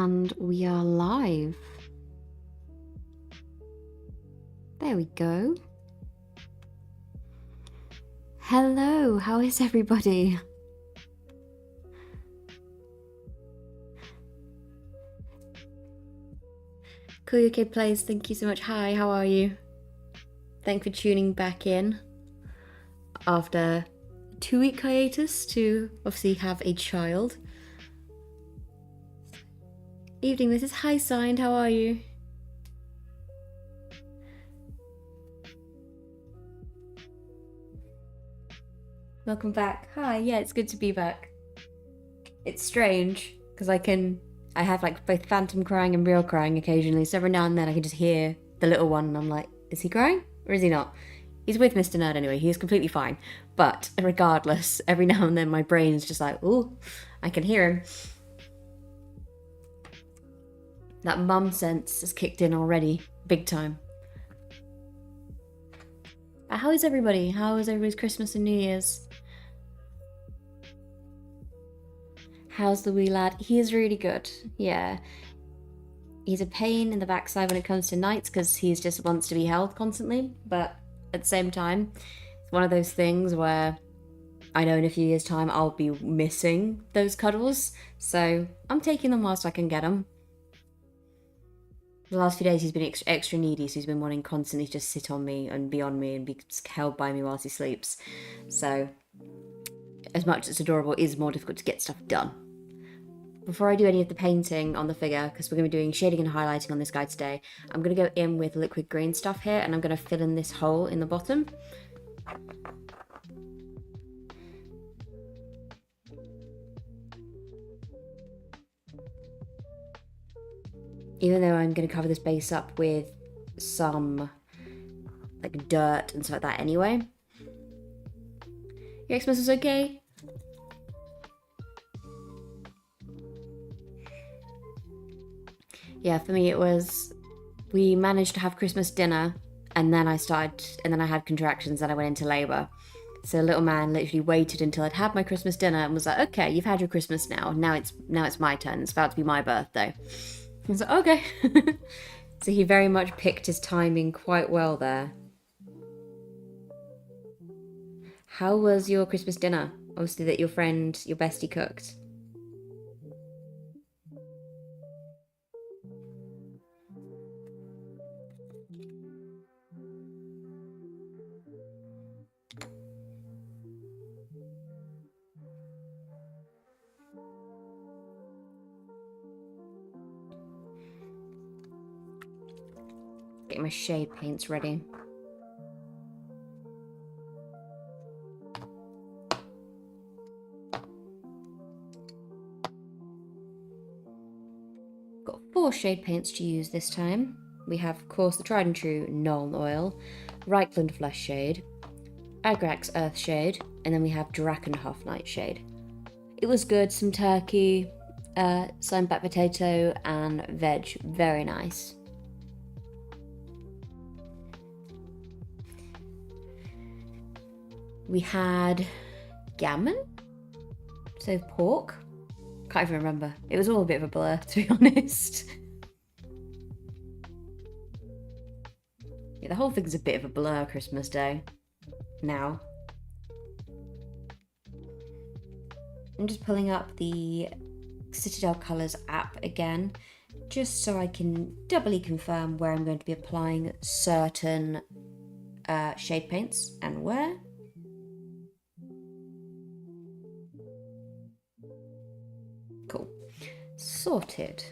And we are live. There we go. Hello, how is everybody? Cool UK Plays, thank you so much. Hi, how are you? Thanks for tuning back in after a 2-week hiatus to obviously have a child. Evening, this is Hi Signed, how are you? Welcome back. Hi, yeah, it's good to be back. It's strange, because I have like both phantom crying and real crying occasionally, so every now and then I can just hear the little one and I'm like, is he crying or is he not? He's with Mr. Nerd anyway, he is completely fine. But regardless, every now and then my brain's just like, ooh, I can hear him. That mum sense has kicked in already, big time. But how is everybody? How is everybody's Christmas and New Year's? How's the wee lad? He is really good, yeah. He's a pain in the backside when it comes to nights because he just wants to be held constantly, but at the same time, it's one of those things where I know in a few years' time I'll be missing those cuddles, so I'm taking them whilst I can get them. The last few days he's been extra needy, so he's been wanting constantly to just sit on me and be on me and be held by me whilst he sleeps. So, as much as it's adorable, it is more difficult to get stuff done. Before I do any of the painting on the figure, because we're going to be doing shading and highlighting on this guy today, I'm going to go in with liquid green stuff here, and I'm going to fill in this hole in the bottom. Even though I'm going to cover this base up with some like dirt and stuff like that anyway. Your Xmas was okay? Yeah, for me it was, we managed to have Christmas dinner and then I had contractions and I went into labour. So little man literally waited until I'd had my Christmas dinner and was like, okay, you've had your Christmas now. Now it's my turn. It's about to be my birthday. I was like, okay. So he very much picked his timing quite well there. How was your Christmas dinner? Obviously that your friend, your bestie cooked. Getting my shade paints ready. Got 4 shade paints to use this time. We have, of course, the tried and true Nuln Oil, Reichland Flesh Shade, Agrax Earth Shade, and then we have Drakenhof Night Shade. It was good, some turkey, some back potato, and veg. Very nice. We had gammon, so pork. Can't even remember. It was all a bit of a blur, to be honest. Yeah, the whole thing's a bit of a blur Christmas Day. Now. I'm just pulling up the Citadel Colours app again, just so I can doubly confirm where I'm going to be applying certain shade paints and where. Cool. Sorted.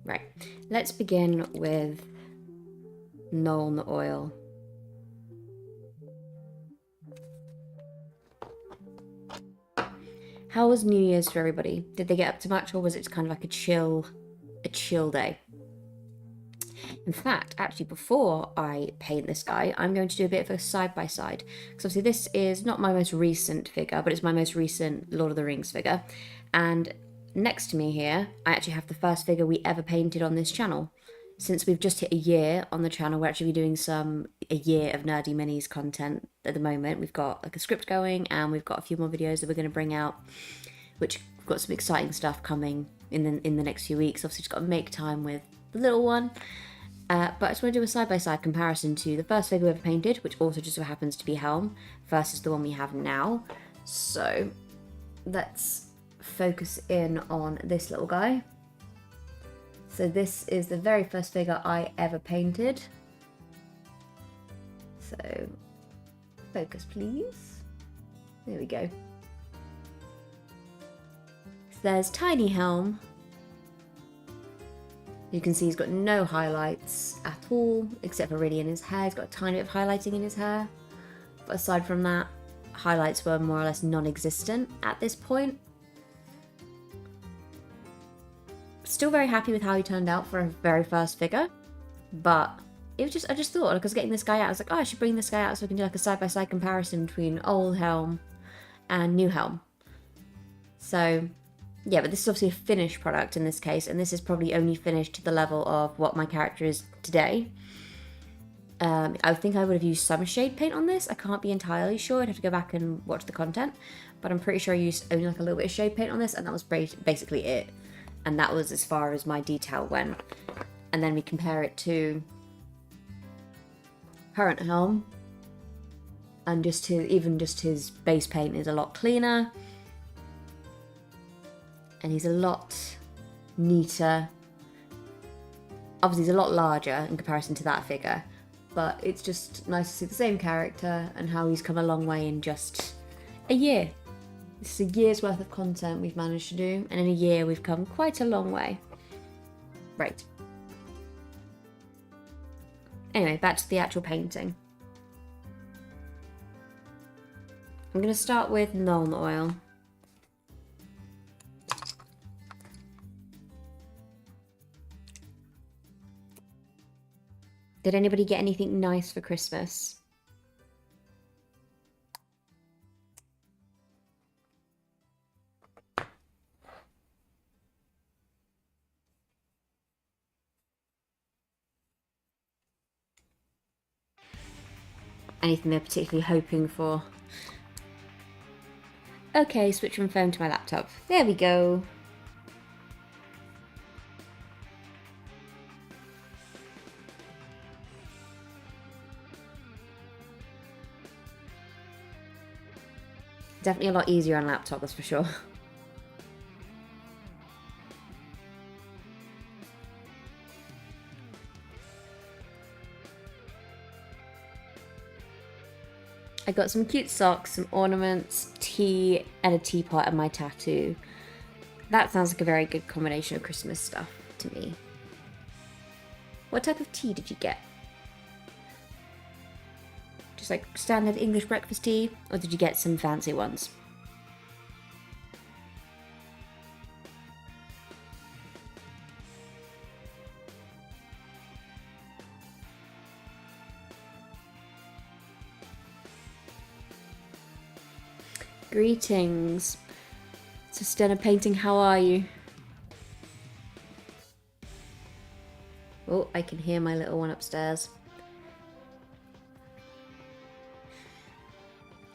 Right, let's begin with Nuln Oil. How was New Year's for everybody? Did they get up to much, or was it kind of like a chill day? In fact, actually, before I paint this guy, I'm going to do a bit of a side-by-side. Because obviously this is not my most recent figure, but it's my most recent Lord of the Rings figure. And next to me here, I actually have the first figure we ever painted on this channel. Since we've just hit a year on the channel, we're actually doing a year of Nerdy Minis content at the moment. We've got like a script going, and we've got a few more videos that we're going to bring out which we've got some exciting stuff coming in the next few weeks. Obviously, just got to make time with the little one. But I just want to do a side-by-side comparison to the first figure we ever painted, which also just so happens to be Helm, versus the one we have now. So let's focus in on this little guy. So this is the very first figure I ever painted. So focus, please. There we go. So there's Tiny Helm. You can see he's got no highlights at all, except for really in his hair. He's got a tiny bit of highlighting in his hair. But aside from that, highlights were more or less non-existent at this point. Still very happy with how he turned out for a very first figure. But it was just, I just thought, like, I was getting this guy out, I was like, oh, I should bring this guy out so we can do like a side-by-side comparison between old Helm and new Helm. So yeah, but this is obviously a finished product in this case, and this is probably only finished to the level of what my character is today. I think I would have used some shade paint on this. I can't be entirely sure. I'd have to go back and watch the content, but I'm pretty sure I used only like a little bit of shade paint on this, and that was basically it. And that was as far as my detail went. And then we compare it to current Helm, and even just his base paint is a lot cleaner. And he's a lot neater. Obviously, he's a lot larger in comparison to that figure, but it's just nice to see the same character and how he's come a long way in just a year. This is a year's worth of content we've managed to do, and in a year we've come quite a long way. Right. Anyway, back to the actual painting. I'm going to start with Nuln Oil. Did anybody get anything nice for Christmas? Anything they're particularly hoping for? Okay, switch from phone to my laptop. There we go. Definitely a lot easier on laptop, that's for sure. I got some cute socks, some ornaments, tea, and a teapot and my tattoo. That sounds like a very good combination of Christmas stuff to me. What type of tea did you get? Just like standard English breakfast tea, or did you get some fancy ones? Greetings. Sustenna Painting, how are you? Oh, I can hear my little one upstairs.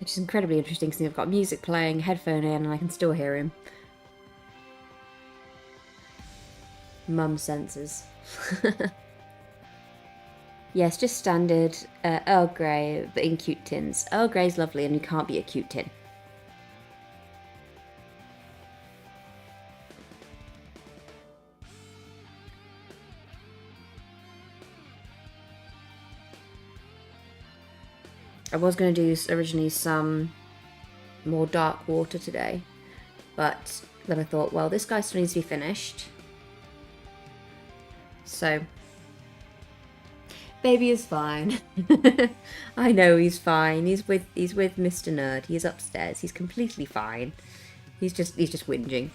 Which is incredibly interesting because I've got music playing, headphone in, and I can still hear him. Mum senses. Yes, just standard Earl Grey, but in cute tins. Earl Grey's lovely and you can't be a cute tin. I was going to do originally some more dark water today, but then I thought, well, this guy still needs to be finished. So, baby is fine. I know he's fine. He's with Mr. Nerd. He's upstairs. He's completely fine. He's just whinging.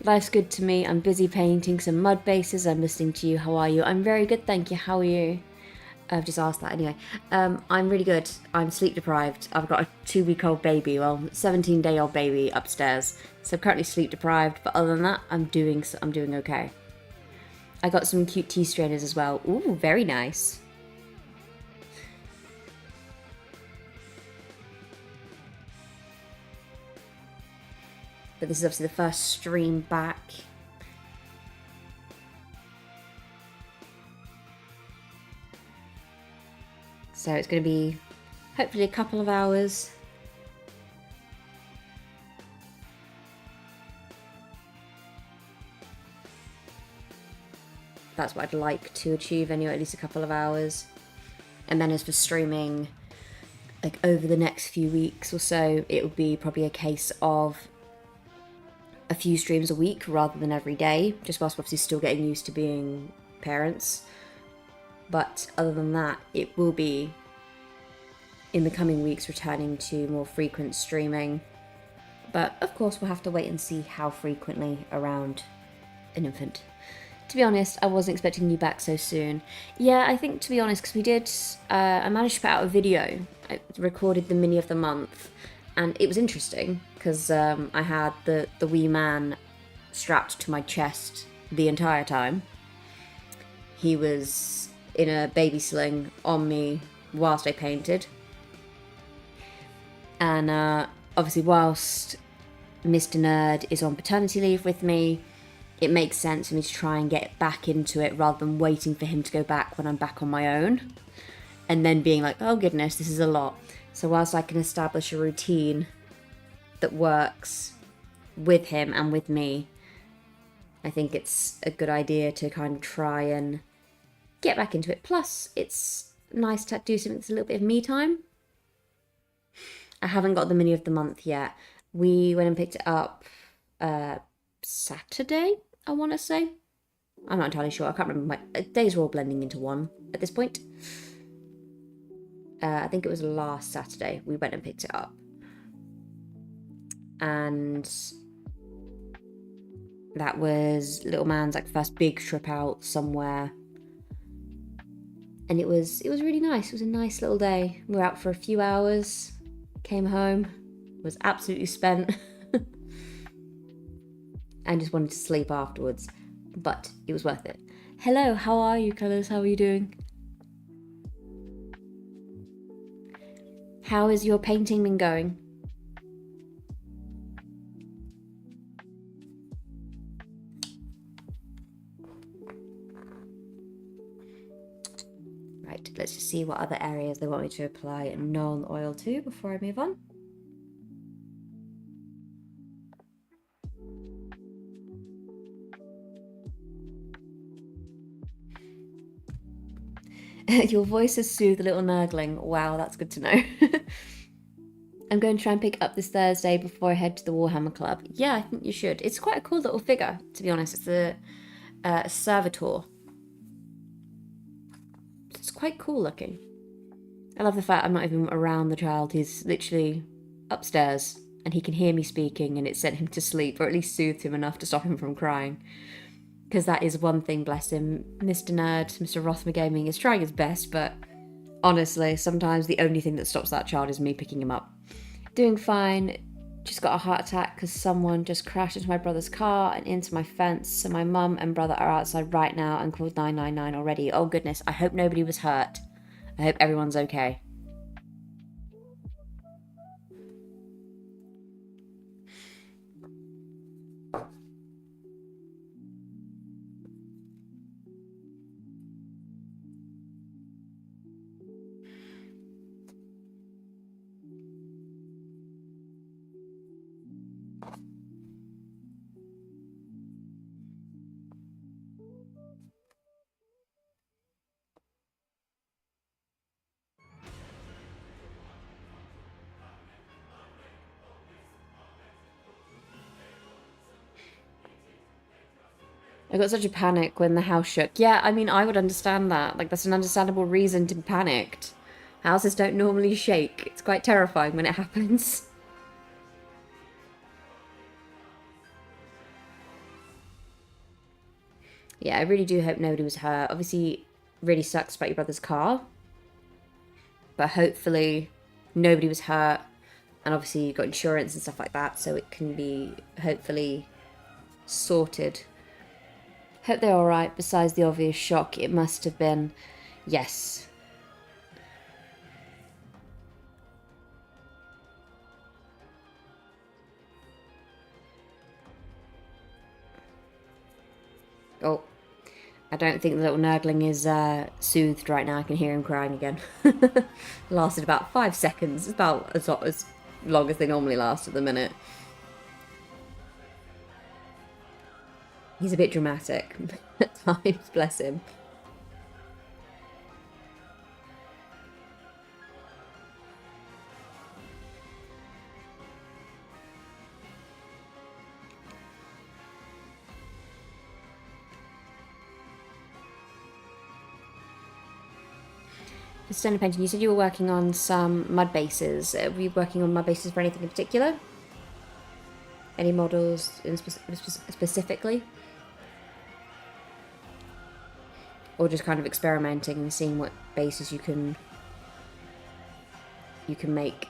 Life's good to me. I'm busy painting some mud bases. I'm listening to you. How are you? I'm very good, thank you. How are you? I've just asked that anyway. I'm really good. I'm sleep deprived. I've got a 2-week-old baby, well, 17-day-old baby upstairs. So I'm currently sleep deprived, but other than that, I'm doing okay. I got some cute tea strainers as well. Ooh, very nice. But this is obviously the first stream back. So it's going to be hopefully a couple of hours. That's what I'd like to achieve anyway, at least a couple of hours. And then as for streaming, like over the next few weeks or so, it would be probably a case of a few streams a week rather than every day, just whilst obviously still getting used to being parents. But other than that, it will be in the coming weeks returning to more frequent streaming. But of course we'll have to wait and see how frequently around an infant. To be honest, I wasn't expecting you back so soon. Yeah, I think, to be honest, because we did, I managed to put out a video. I recorded the mini of the month, and it was interesting, because I had the wee man strapped to my chest the entire time. He was in a baby sling on me whilst I painted. And obviously whilst Mr. Nerd is on paternity leave with me, it makes sense for me to try and get back into it rather than waiting for him to go back when I'm back on my own. And then being like, oh goodness, this is a lot. So whilst I can establish a routine that works with him and with me, I think it's a good idea to kind of try and get back into it. Plus, it's nice to do something that's a little bit of me time. I haven't got the mini of the month yet. We went and picked it up Saturday, I want to say. I'm not entirely sure. I can't remember. My days are all blending into one at this point. I think it was last Saturday we went and picked it up. And that was little man's like first big trip out somewhere. And it was really nice. It was a nice little day. We were out for a few hours, came home, was absolutely spent. And just wanted to sleep afterwards, but it was worth it. Hello, how are you, colours? How are you doing? How has your painting been going? Right, let's just see what other areas they want me to apply Null oil to before I move on. Your voice has soothed a little nurgling. Wow, that's good to know. I'm going to try and pick up this Thursday before I head to the Warhammer Club. Yeah, I think you should. It's quite a cool little figure, to be honest. It's a servitor. It's quite cool looking. I love the fact I'm not even around the child. He's literally upstairs and he can hear me speaking and it sent him to sleep, or at least soothed him enough to stop him from crying. Because that is one thing, bless him. Mr. Nerd, Mr. Rothmer Gaming is trying his best, but honestly, sometimes the only thing that stops that child is me picking him up. Doing fine. Just got a heart attack because someone just crashed into my brother's car and into my fence. So my mum and brother are outside right now and called 999 already. Oh goodness, I hope nobody was hurt. I hope everyone's okay. I got such a panic when the house shook. Yeah, I mean, I would understand that. Like, that's an understandable reason to be panicked. Houses don't normally shake. It's quite terrifying when it happens. Yeah, I really do hope nobody was hurt. Obviously, really sucks about your brother's car. But hopefully, nobody was hurt. And obviously, you've got insurance and stuff like that, so it can be, hopefully, sorted. Hope they're alright, besides the obvious shock it must have been. Yes. I don't think the little nurgling is soothed right now. I can hear him crying again. Lasted about 5 seconds. It's about as long as they normally last at the minute. He's a bit dramatic at times, bless him. For stone painting, you said you were working on some mud bases. Were you working on mud bases for anything in particular? Any models specifically? Or just kind of experimenting and seeing what bases you can make?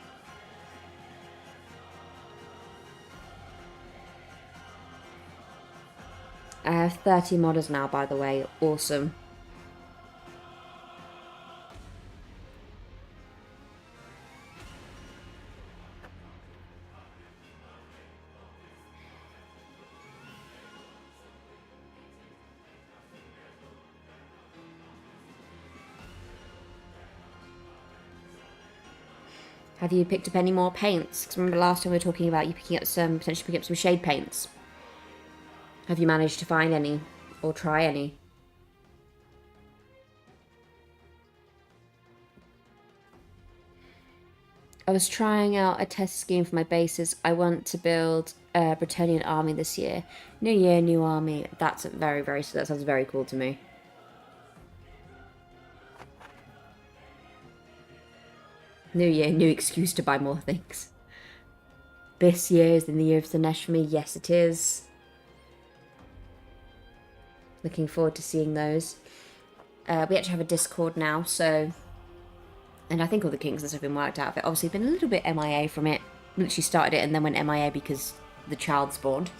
I have 30 models now, by the way. Awesome. Have you picked up any more paints? Because remember last time we were talking about you potentially picking up some shade paints. Have you managed to find any or try any? I was trying out a test scheme for my bases. I want to build a Bretonnian army this year. New year, new army. That sounds very cool to me. New year, new excuse to buy more things. This year is in the year of Slanesh for me. Yes, it is. Looking forward to seeing those. We actually have a Discord now, so... And I think all the kinks and stuff have been worked out of it. Obviously, been a little bit MIA from it. Literally started it and then went MIA because the child spawned.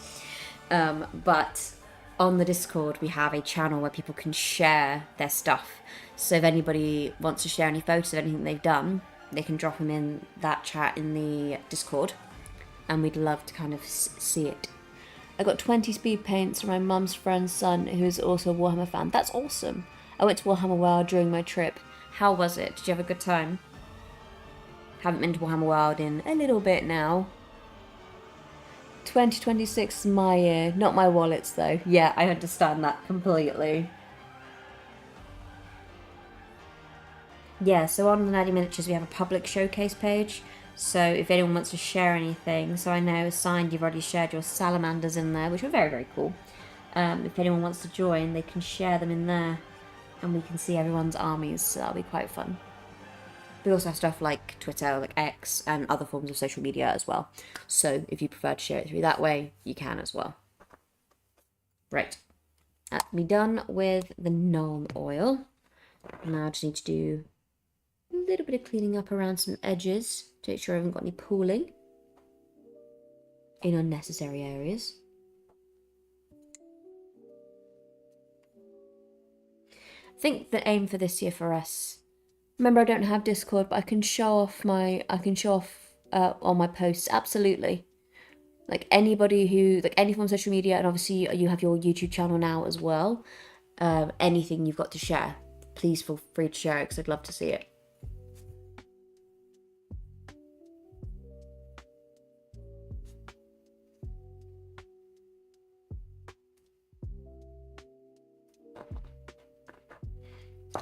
But on the Discord, we have a channel where people can share their stuff. So if anybody wants to share any photos of anything they've done, they can drop them in that chat in the Discord. And we'd love to kind of see it. I got 20 speed paints from my mum's friend's son, who's also a Warhammer fan. That's awesome. I went to Warhammer World during my trip. How was it? Did you have a good time? Haven't been to Warhammer World in a little bit now. 2026 is my year. Not my wallets, though. Yeah, I understand that completely. Yeah, so on the Nerdy Miniatures, we have a public showcase page. So if anyone wants to share anything, so I know, Signed, you've already shared your salamanders in there, which were very, very cool. If anyone wants to join, they can share them in there. And we can see everyone's armies, so that'll be quite fun. We also have stuff like Twitter, like X, and other forms of social media as well. So if you prefer to share it through that way, you can as well. Right. That's me done with the gnome oil. Now I just need to do a little bit of cleaning up around some edges to make sure I haven't got any pooling in unnecessary areas. I think the aim for this year for us. Remember, I don't have Discord, but I can show off on my posts. Absolutely, like anybody who any form of social media, and obviously you have your YouTube channel now as well. Anything you've got to share, please feel free to share it because I'd love to see it.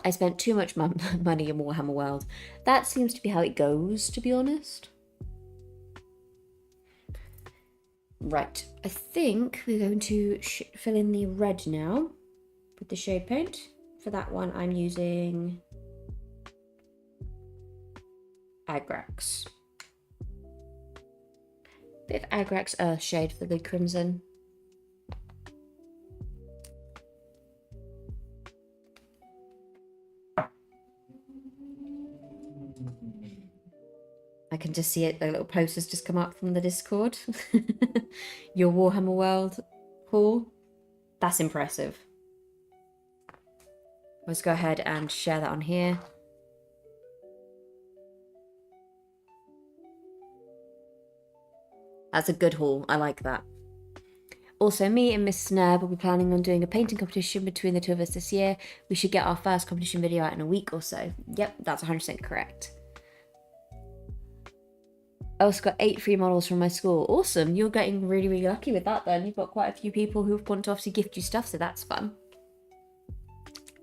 I spent too much money in Warhammer World. That seems to be how it goes, to be honest. Right, I think we're going to fill in the red now with the shade paint. For that one, I'm using Agrax. Bit of Agrax Earth shade for the crimson. I can just see it, the little posters just come up from the Discord. Your Warhammer World haul. That's impressive. Let's go ahead and share that on here. That's a good haul. I like that. Also, me and Miss Snare will be planning on doing a painting competition between the two of us this year. We should get our first competition video out in a week or so. Yep, that's 100% correct. I also got 8 free models from my school. Awesome, you're getting really, really lucky with that then. You've got quite a few people who want to obviously gift you stuff, so that's fun.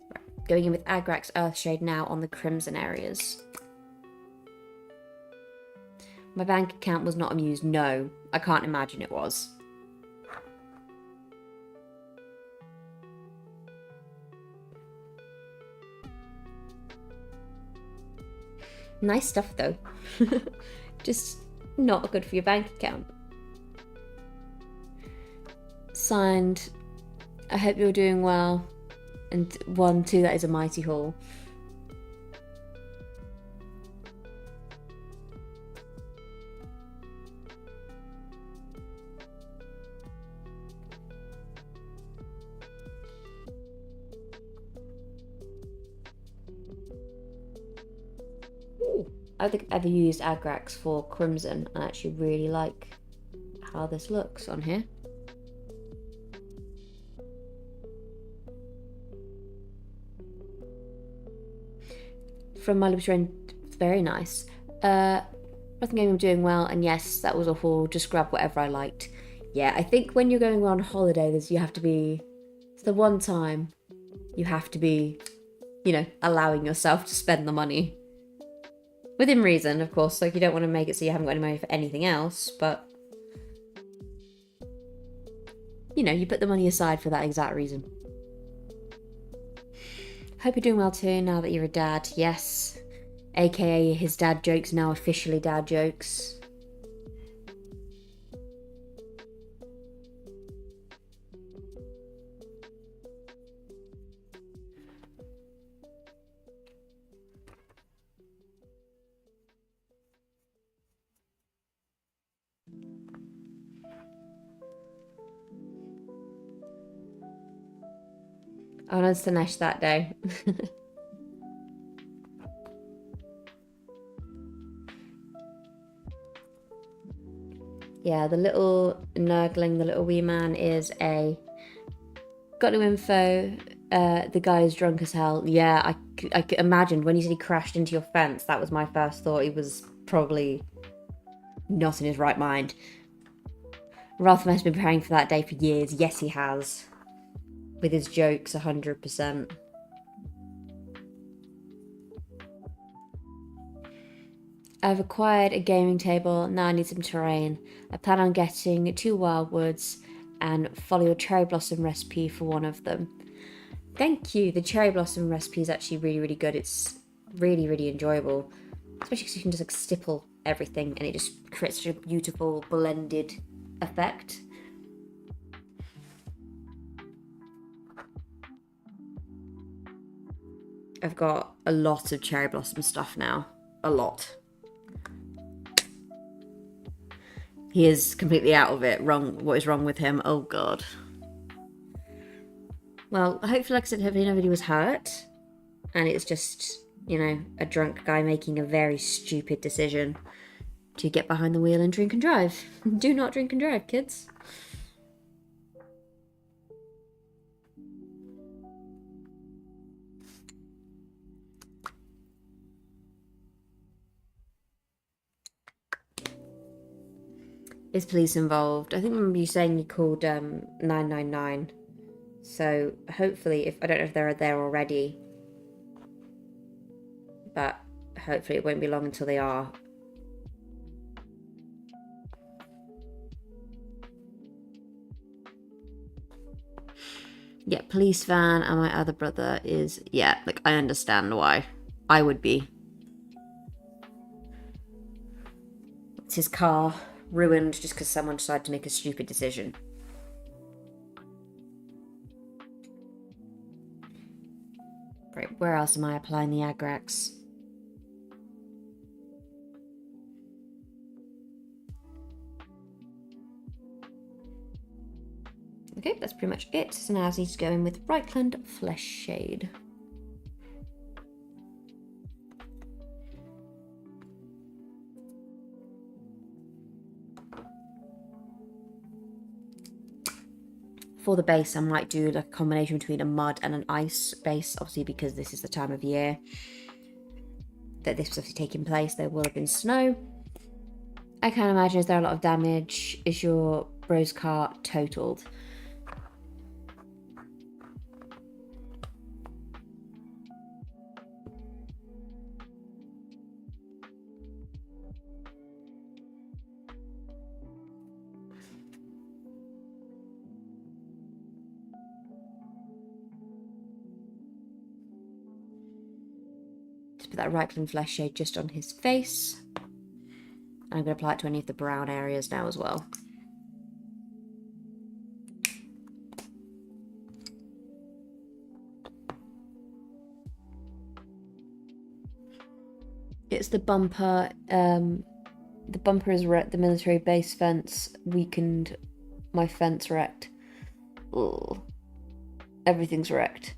Right, going in with Agrax Earthshade now on the Crimson areas. My bank account was not amused. No, I can't imagine it was. Nice stuff though. Just not good for your bank account. Signed, I hope you're doing well. And 1, 2, that is a mighty haul. I don't think I've ever used Agrax for Crimson. I actually really like how this looks on here. From my friend, very nice. Rothmer Gaming, I'm doing well, and yes, that was a haul. Just grab whatever I liked. Yeah, I think when you're going on holiday, you have to be. It's the one time you have to be, you know, allowing yourself to spend the money. Within reason, of course. Like, you don't want to make it so you haven't got any money for anything else, but you know, you put the money aside for that exact reason. Hope you're doing well too now that you're a dad. Yes. AKA his dad jokes, now officially dad jokes. Oh, no, it's Dinesh that day. Yeah, the little nurgling, the little wee man is a... Got no info. The guy is drunk as hell. Yeah, I could imagine when he said he crashed into your fence, that was my first thought. He was probably not in his right mind. Rothmer has been preparing for that day for years. Yes, he has. With his jokes, 100%. I've acquired a gaming table, now I need some terrain. I plan on getting 2 wildwoods and follow your cherry blossom recipe for one of them. Thank you, the cherry blossom recipe is actually really, really good. It's really, really enjoyable. Especially because you can just like stipple everything and it just creates such a beautiful blended effect. I've got a lot of cherry blossom stuff now. A lot. He is completely out of it. What is wrong with him? Oh god. Well, hopefully, like I said, hopefully nobody was hurt. And it's just, you know, a drunk guy making a very stupid decision to get behind the wheel and drink and drive. Do not drink and drive, kids. Is police involved? I think I remember you saying you called 999. So hopefully, I don't know if they're there already, but hopefully it won't be long until they are. Yeah, police van, and my other brother is, yeah, like, I understand why. I would be. It's his car ruined just because someone decided to make a stupid decision. Right, where else am I applying the Agrax? Okay, that's pretty much it. So now I need to go in with Reichland Flesh Shade. For the base, I might do like a combination between a mud and an ice base, obviously because this is the time of year that this was obviously taking place. There will have been snow. I can't imagine, is there a lot of damage? Is your bro's car totaled? Put that Reichland flesh shade just on his face. And I'm going to apply it to any of the brown areas now as well. It's the bumper. The bumper is wrecked. The military base fence weakened. My fence wrecked. Ooh. Everything's wrecked.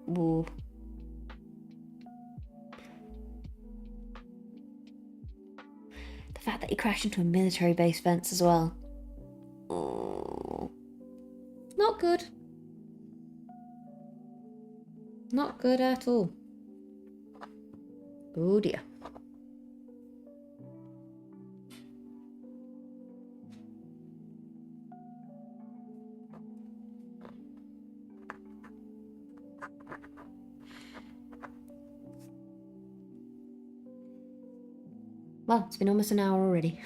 Ooh. The fact that he crashed into a military base fence as well. Oh, not good. Not good at all. Oh dear. Well, it's been almost an hour already.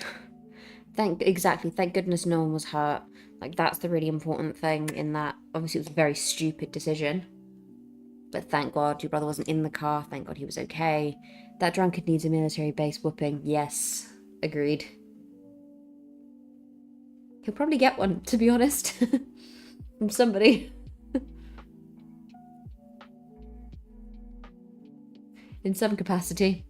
Thank goodness no one was hurt. Like, that's the really important thing in that. Obviously, it was a very stupid decision. But thank God your brother wasn't in the car. Thank God he was okay. That drunkard needs a military base whooping. Yes, agreed. He'll probably get one, to be honest. From somebody. In some capacity.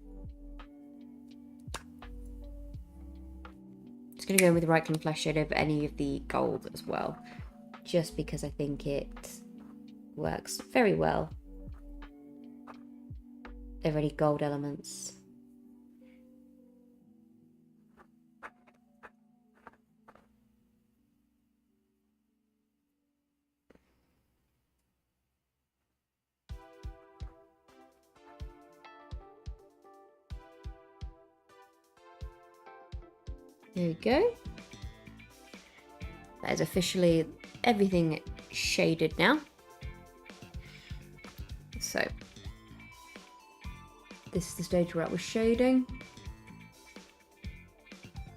Going to go in with the Reichland flesh shade over any of the gold as well, just because I think it works very well over any gold elements. There we go. That is officially everything shaded now. So, this is the stage we're at with shading.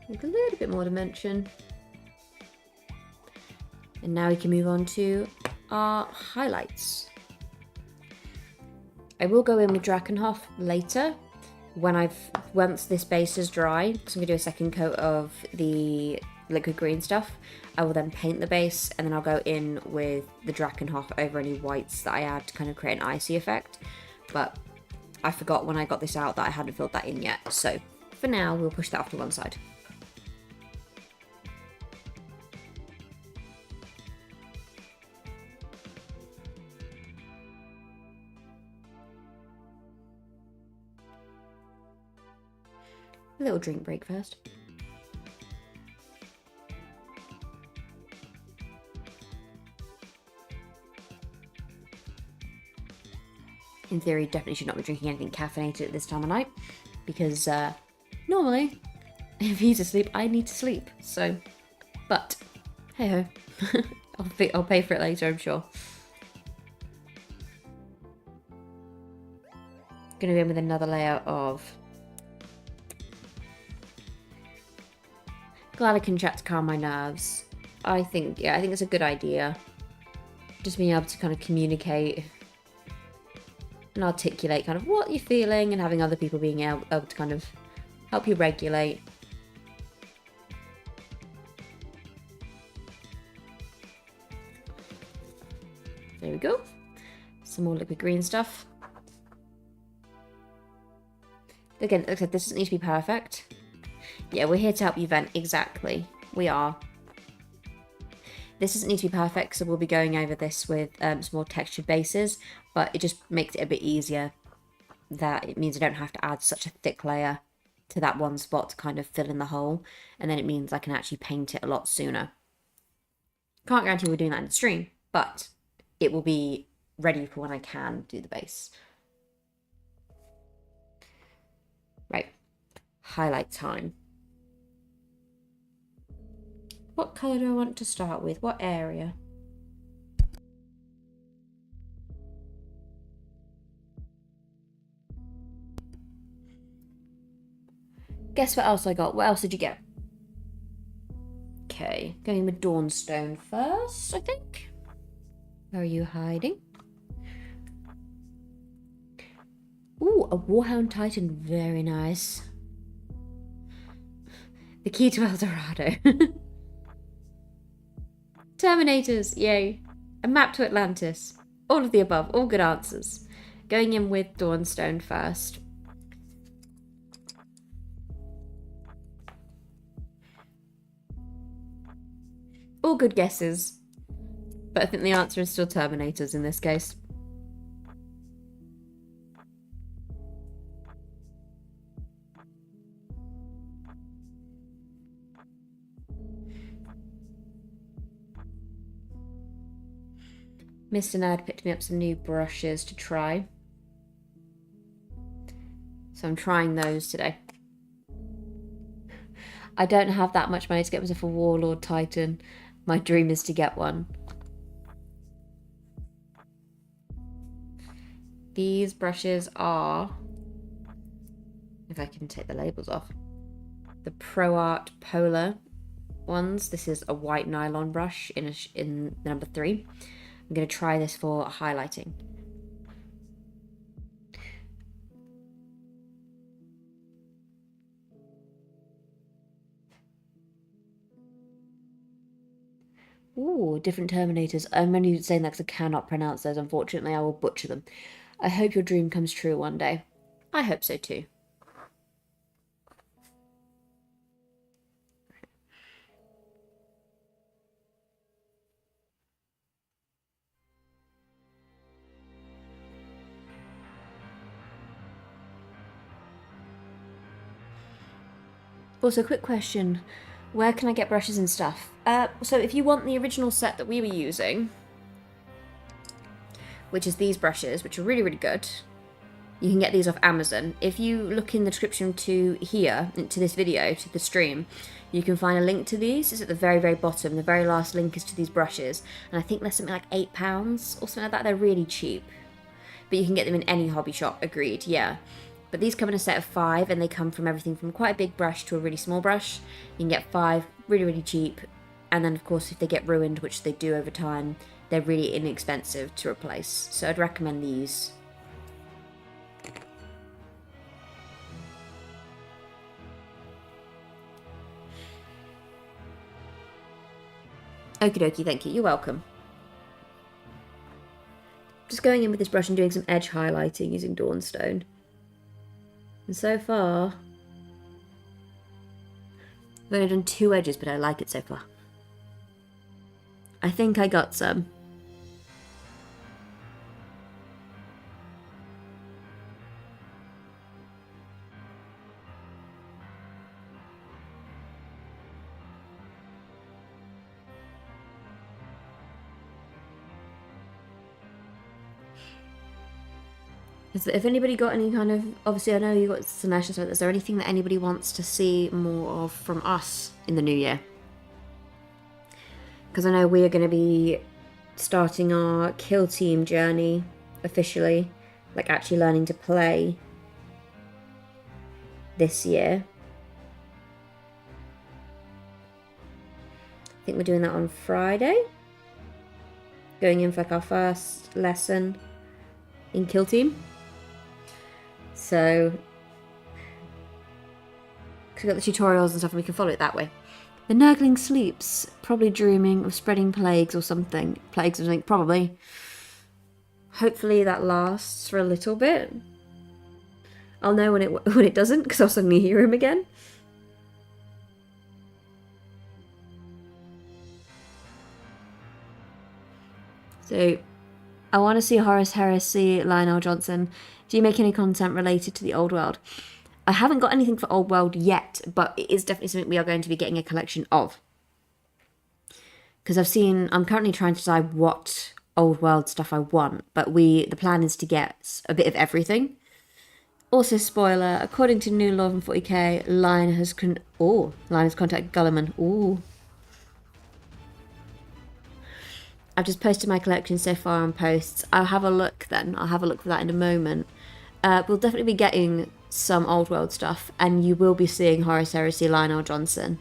With a little bit more dimension. And now we can move on to our highlights. I will go in with Drakenhof later, once this base is dry, because I'm going to do a second coat of the liquid green stuff. I will then paint the base, and then I'll go in with the Drakenhof over any whites that I add to kind of create an icy effect. But I forgot when I got this out that I hadn't filled that in yet, so for now we'll push that off to one side. A little drink break first. In theory, definitely should not be drinking anything caffeinated at this time of night, because normally, if he's asleep, I need to sleep. So, but hey ho, I'll pay for it later, I'm sure. Gonna go in with another layer of glad I can chat to calm my nerves. I think it's a good idea. Just being able to kind of communicate and articulate kind of what you're feeling, and having other people being able to kind of help you regulate. There we go. Some more liquid green stuff. Again, like I said, this doesn't need to be perfect. Yeah, we're here to help you vent. Exactly. We are. This doesn't need to be perfect, so we'll be going over this with some more textured bases, but it just makes it a bit easier. That it means I don't have to add such a thick layer to that one spot to kind of fill in the hole, and then it means I can actually paint it a lot sooner. Can't guarantee we're doing that in the stream, but it will be ready for when I can do the base. Right, highlight time. What colour do I want to start with? What area? Guess what else I got? What else did you get? Okay, going with Dawnstone first, I think. Where are you hiding? Ooh, a Warhound Titan. Very nice. The key to El Dorado. Terminators, yay. A map to Atlantis. All of the above, all good answers. Going in with Dawnstone first. All good guesses. But I think the answer is still Terminators in this case. Mr. Nerd picked me up some new brushes to try. So I'm trying those today. I don't have that much money to get myself a Warlord Titan. My dream is to get one. These brushes are, if I can take the labels off, the Pro Art Polar ones. This is a white nylon brush in number 3. I'm going to try this for highlighting. Ooh, different Terminators. I'm only saying that because I cannot pronounce those. Unfortunately, I will butcher them. I hope your dream comes true one day. I hope so too. Also, quick question. Where can I get brushes and stuff? So if you want the original set that we were using, which is these brushes, which are really, really good, you can get these off Amazon. If you look in the description to here, to this video, to the stream, you can find a link to these. It's at the very, very bottom. The very last link is to these brushes. And I think they're something like £8 or something like that. They're really cheap. But you can get them in any hobby shop, agreed, yeah. But these come in a set of 5, and they come from everything from quite a big brush to a really small brush. You can get 5, really, really cheap. And then, of course, if they get ruined, which they do over time, they're really inexpensive to replace. So I'd recommend these. Okie dokie, thank you. You're welcome. Just going in with this brush and doing some edge highlighting using Dawnstone. And so far, I've only done 2 edges, but I like it so far. I think I got some. If anybody got any kind of, obviously I know you got suggestions, but is there anything that anybody wants to see more of from us in the new year? Because I know we are going to be starting our kill team journey officially, like actually learning to play this year. I think we're doing that on Friday. Going in for like our first lesson in kill team. So, because we've got the tutorials and stuff and we can follow it that way. The Nurgling sleeps, probably dreaming of spreading plagues or something. Plagues or something, probably. Hopefully that lasts for a little bit. I'll know when it doesn't, because I'll suddenly hear him again. So, I want to see Horus Heresy, Lionel Johnson. Do you make any content related to the Old World? I haven't got anything for Old World yet, but it is definitely something we are going to be getting a collection of. because I'm currently trying to decide what old world stuff I want, but the plan is to get a bit of everything. Also, spoiler, according to new law from 40k, Lion has contacted Gulliman. Ooh. I've just posted my collection so far on posts. I'll have a look then. I'll have a look for that in a moment. We'll definitely be getting some old world stuff, and you will be seeing Horus Heresy Lionel Johnson.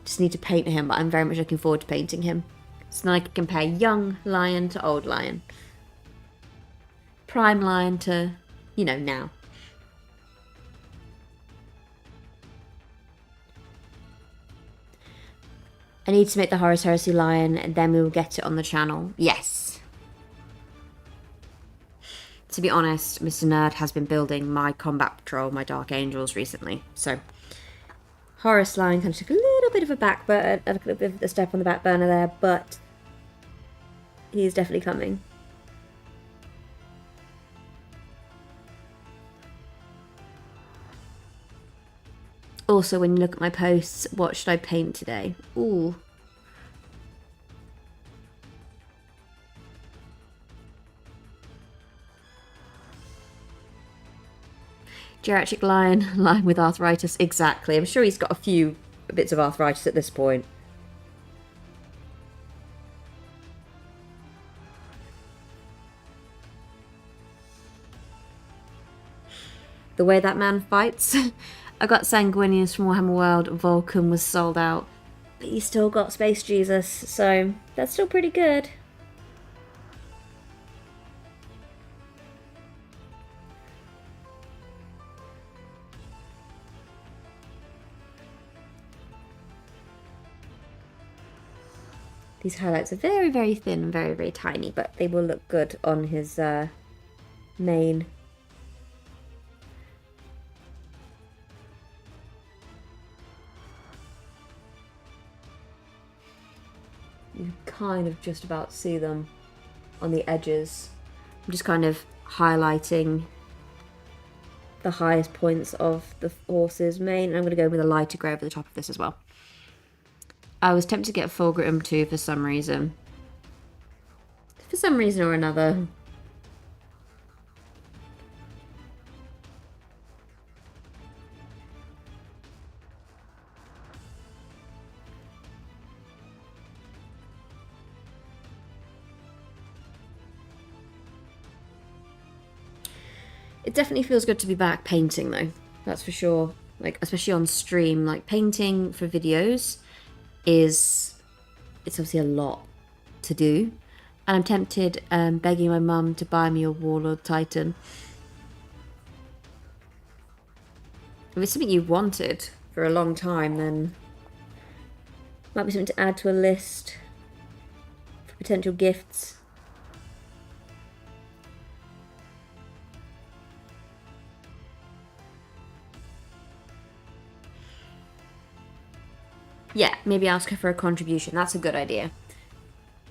Just need to paint him, but I'm very much looking forward to painting him. So now I can compare young Lion to old Lion. Prime Lion to, now. I need to make the Horus Heresy Lion, and then we will get it on the channel. Yes. To be honest, Mr. Nerd has been building my Combat Patrol, my Dark Angels recently. So, Horus Lion kind of took a little bit of a a step on the back burner there, but he's definitely coming. Also, when you look at my posts, what should I paint today? Ooh. Geriatric lion with arthritis. Exactly. I'm sure he's got a few bits of arthritis at this point. The way that man fights. I got Sanguinius from Warhammer World. Vulcan was sold out. But he still got Space Jesus. So that's still pretty good. These highlights are very, very thin, very, very tiny, but they will look good on his mane. You kind of just about see them on the edges. I'm just kind of highlighting the highest points of the horse's mane. And I'm going to go with a lighter grey over the top of this as well. I was tempted to get Fulgrim too for some reason. For some reason or another. It definitely feels good to be back painting though. That's for sure. Like, especially on stream, like painting for videos it's obviously a lot to do, and I'm tempted begging my mum to buy me a Warlord Titan. If it's something you've wanted for a long time, then it might be something to add to a list for potential gifts. Yeah, maybe ask her for a contribution. That's a good idea.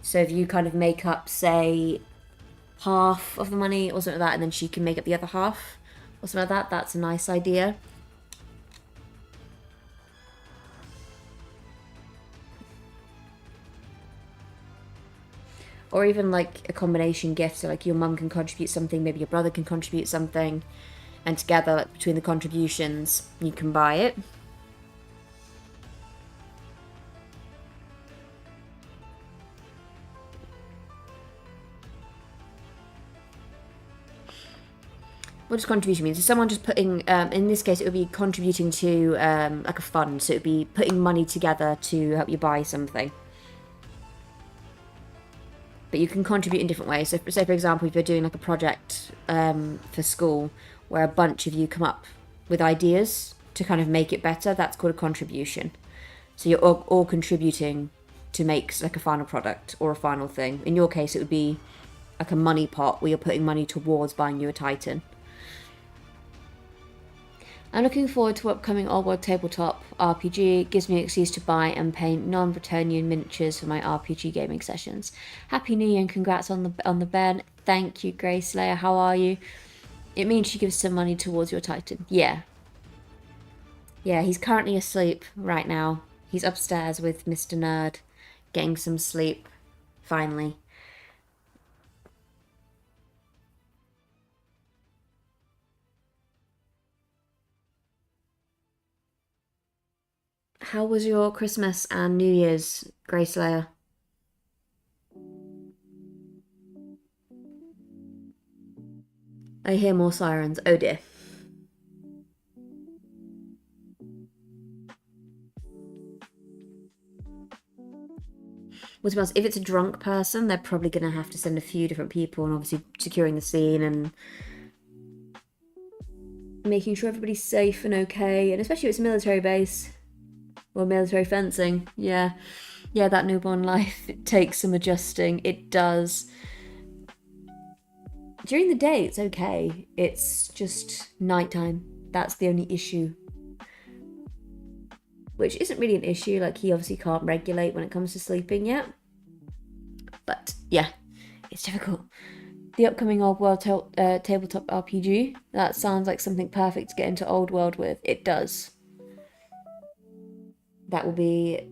So if you kind of make up, say, half of the money or something like that, and then she can make up the other half or something like that, that's a nice idea. Or even like a combination gift, so like your mum can contribute something, maybe your brother can contribute something, and together, like between the contributions, you can buy it. What does contribution mean? So someone just putting, in this case, it would be contributing to like a fund. So it would be putting money together to help you buy something. But you can contribute in different ways. So say, for example, if you're doing like a project for school where a bunch of you come up with ideas to kind of make it better, that's called a contribution. So you're all contributing to make like a final product or a final thing. In your case, it would be like a money pot where you're putting money towards buying you a Titan. I'm looking forward to upcoming Old World Tabletop RPG. It gives me an excuse to buy and paint non-Bretonnian miniatures for my RPG gaming sessions. Happy New Year and congrats on the Ben. Thank you, Grey Slayer. How are you? It means she gives some money towards your Titan. Yeah. Yeah, he's currently asleep right now. He's upstairs with Mr. Nerd, getting some sleep, finally. How was your Christmas and New Year's, Greyslayer? I hear more sirens. Oh dear. Well, to be honest, if it's a drunk person, they're probably going to have to send a few different people and obviously securing the scene and making sure everybody's safe and okay. And especially if it's a military base or military fencing. Yeah. Yeah, that newborn life, it takes some adjusting. It does. During the day, it's okay. It's just nighttime. That's the only issue. Which isn't really an issue. Like, he obviously can't regulate when it comes to sleeping yet. But, yeah, it's difficult. The upcoming Old World tabletop RPG, that sounds like something perfect to get into Old World with. It does. That will be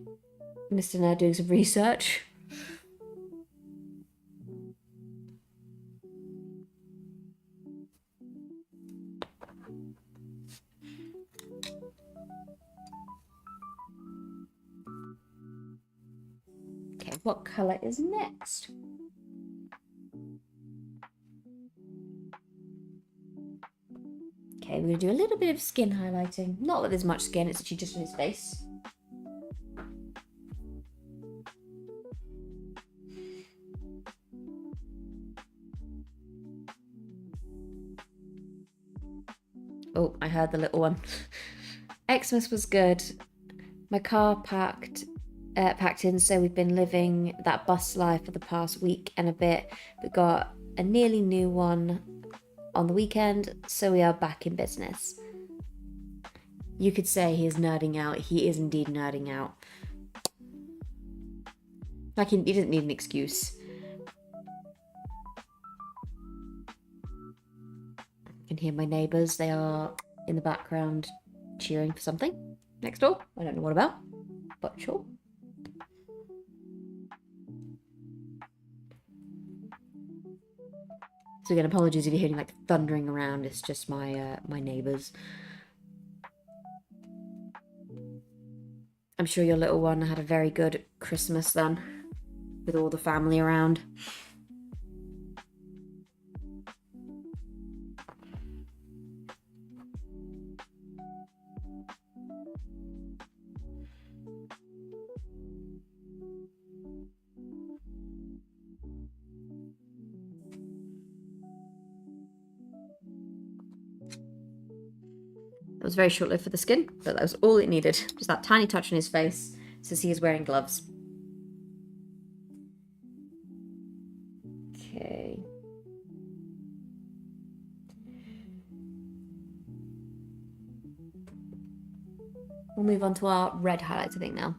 Mr. Nerd doing some research. Okay, what colour is next? Okay, we're going to do a little bit of skin highlighting. Not that there's much skin, it's actually just on his face. Oh, I heard the little one. Xmas was good. My car packed in, so we've been living that bus life for the past week and a bit. We got a nearly new one on the weekend, so we are back in business. You could say he is nerding out. He is indeed nerding out. Like, he doesn't need an excuse. I can hear my neighbours. They are in the background cheering for something next door. I don't know what about, but sure. So again, apologies if you're hearing like thundering around. It's just my my neighbours. I'm sure your little one had a very good Christmas then, with all the family around. It was very short-lived for the skin, but that was all it needed. Just that tiny touch on his face, since he is wearing gloves. Okay. We'll move on to our red highlights, I think, now.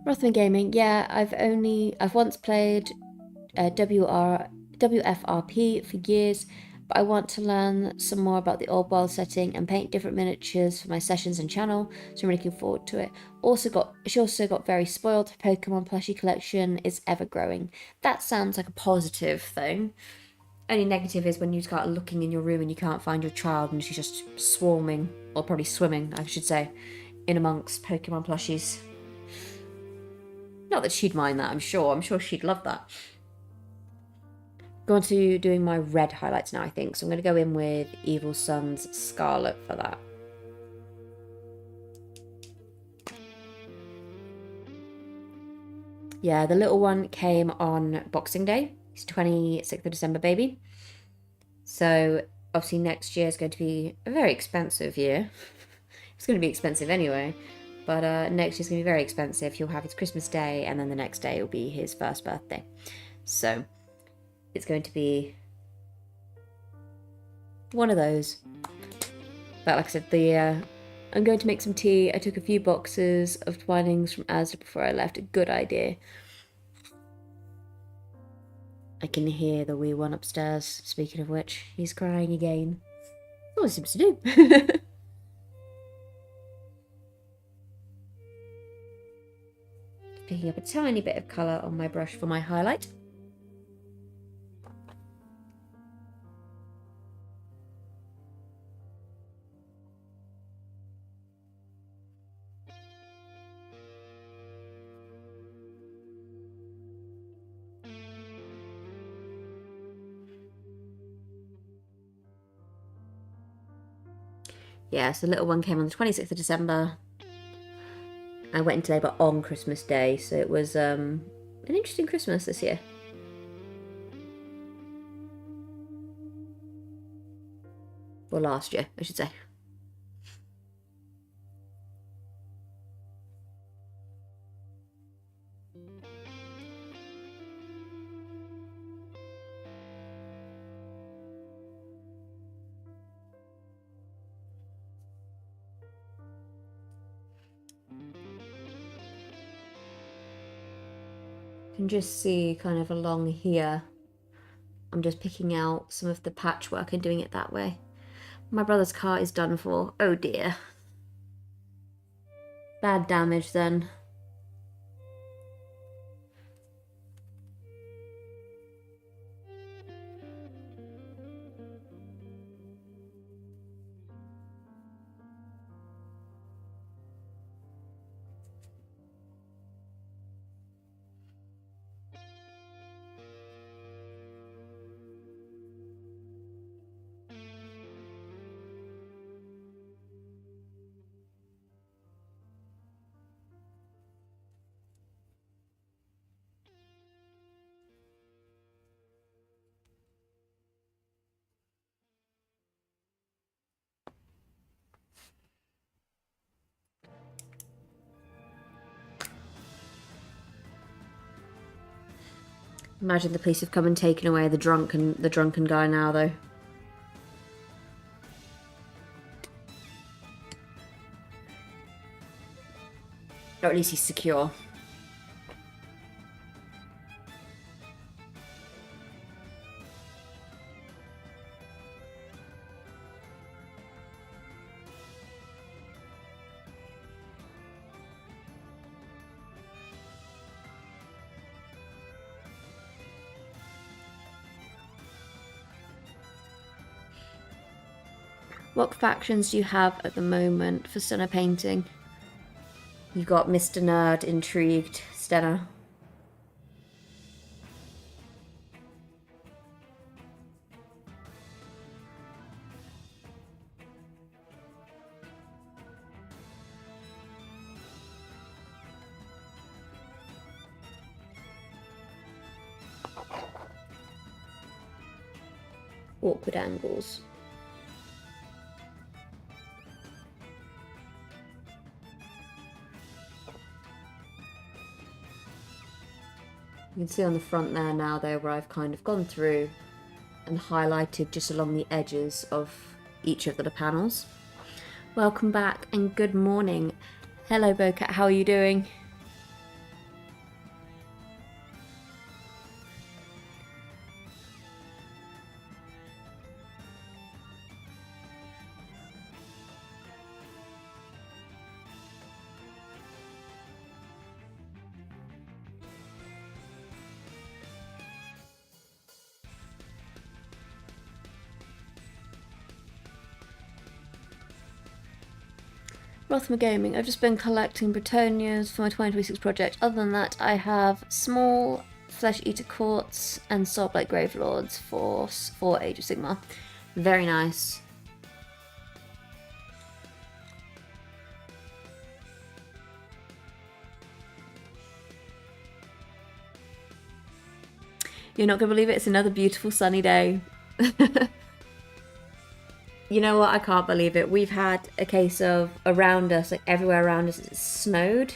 Rothmer Gaming, yeah, I've once played WFRP for years, but I want to learn some more about the old world setting and paint different miniatures for my sessions and channel, so I'm really looking forward to it. She also got very spoiled. Her Pokemon plushie collection is ever growing. That sounds like a positive thing. Only negative is when you start looking in your room and you can't find your child and she's just swarming, or probably swimming, I should say, in amongst Pokemon plushies. Not that she'd mind that, I'm sure. I'm sure she'd love that. Go on to doing my red highlights now, I think. So I'm going to go in with Evil Sun's Scarlet for that. Yeah, the little one came on Boxing Day. He's 26th of December, baby. So obviously next year is going to be a very expensive year. It's going to be expensive anyway. But next year's going to be very expensive. He'll have his Christmas Day, and then the next day will be his first birthday. So it's going to be one of those. But like I said, I'm going to make some tea. I took a few boxes of Twinings from Asda before I left. A good idea. I can hear the wee one upstairs. Speaking of which, he's crying again. That's all he seems to do. picking up a tiny bit of colour on my brush for my highlight. Yeah, so the little one came on the 26th of December. I went into labour on Christmas Day, so it was an interesting Christmas this year. Or last year, I should say. You can just see kind of along here, I'm just picking out some of the patchwork and doing it that way. My brother's car is done for. Oh dear. Bad damage then. Imagine the police have come and taken away the drunken guy now, though. Or at least he's secure. What factions do you have at the moment for Stunner painting? You've got Mr. Nerd, Intrigued, Stenna. Awkward angles. You can see on the front there now though where I've kind of gone through and highlighted just along the edges of each of the panels. Welcome back and good morning. Hello Bocat, how are you doing? Rothmer Gaming, I've just been collecting Bretonias for my 2026 project. Other than that, I have small Flesh Eater Courts and Soulblight Gravelords for Age of Sigmar. Very nice. You're not going to believe it, it's another beautiful sunny day. You know what? I can't believe it. We've had a case of around us, like everywhere around us, it's snowed.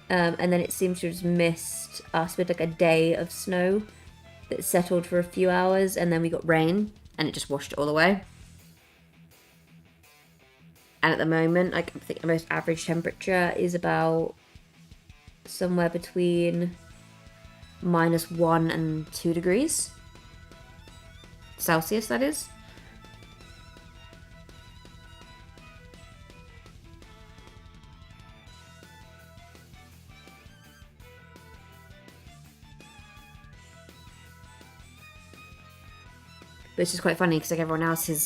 And then it seems to have just missed us with like a day of snow that settled for a few hours. And then we got rain and it just washed it all away. And at the moment, like I think the most average temperature is about somewhere between -1 and 2 degrees Celsius, that is. it's just quite funny because like everyone else is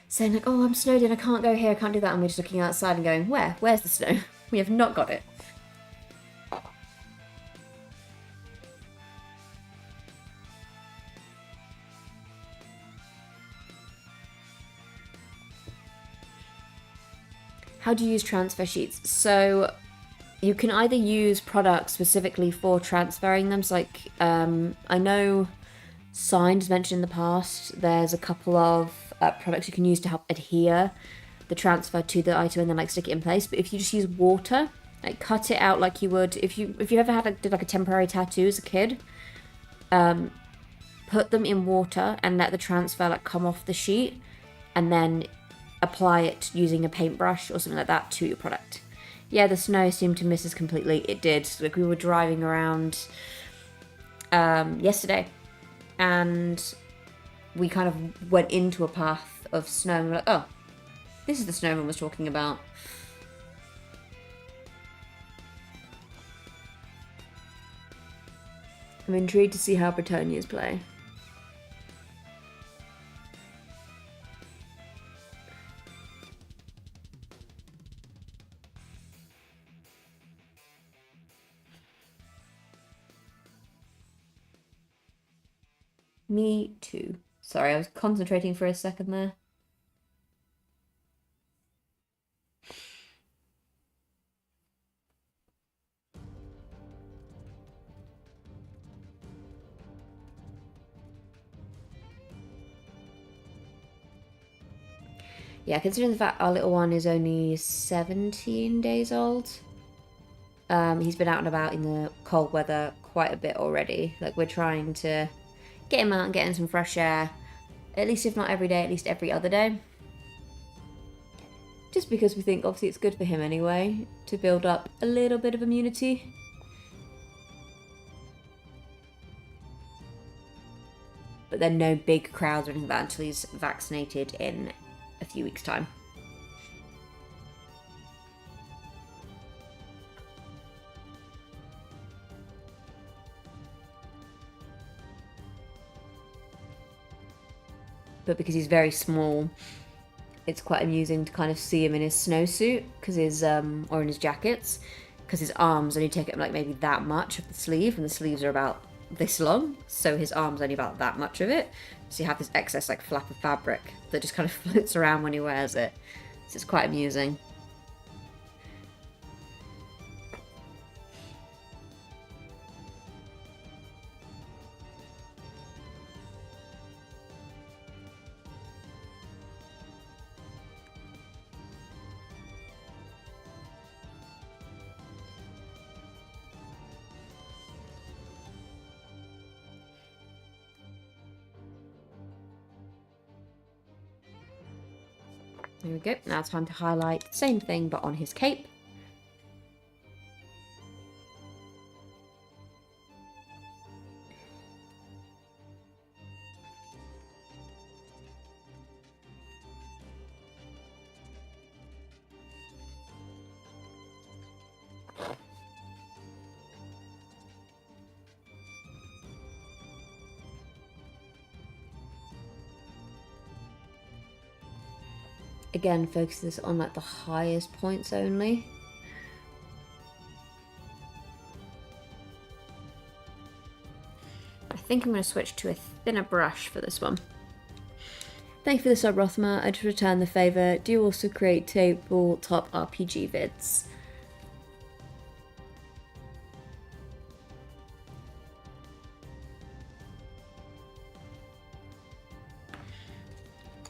saying like, oh, I'm snowed in, I can't go here, I can't do that, and we're just looking outside and going, where's the snow? We have not got it. How do you use transfer sheets? So you can either use products specifically for transferring them. So like, I know Signed mentioned in the past, there's a couple of products you can use to help adhere the transfer to the item and then like stick it in place. But if you just use water, like cut it out like you would if you ever did like a temporary tattoo as a kid, put them in water and let the transfer like come off the sheet, and then apply it using a paintbrush or something like that to your product. Yeah, the snow seemed to miss us completely. It did. Like we were driving around yesterday, and we kind of went into a path of snow and we're like, oh, this is the snow everyone was talking about. I'm intrigued to see how Bretonians play. Me too. Sorry, I was concentrating for a second there. Yeah, considering the fact our little one is only 17 days old, he's been out and about in the cold weather quite a bit already. Like, we're trying to get him out and get him some fresh air, at least if not every day, at least every other day. Just because we think, obviously, it's good for him anyway, to build up a little bit of immunity. But then no big crowds or anything like that until he's vaccinated in a few weeks' time. But because he's very small, it's quite amusing to kind of see him in his snowsuit, because his or in his jackets, because his arms only take up like maybe that much of the sleeve, and the sleeves are about this long, so his arm's only about that much of it. So you have this excess like flap of fabric that just kind of floats around when he wears it. So it's quite amusing. There we go. Now it's time to highlight the same thing but on his cape. Again, focus this on like the highest points only. I think I'm going to switch to a thinner brush for this one. Thank you for the sub, Rothmer. I just return the favour. Do you also create tabletop RPG vids?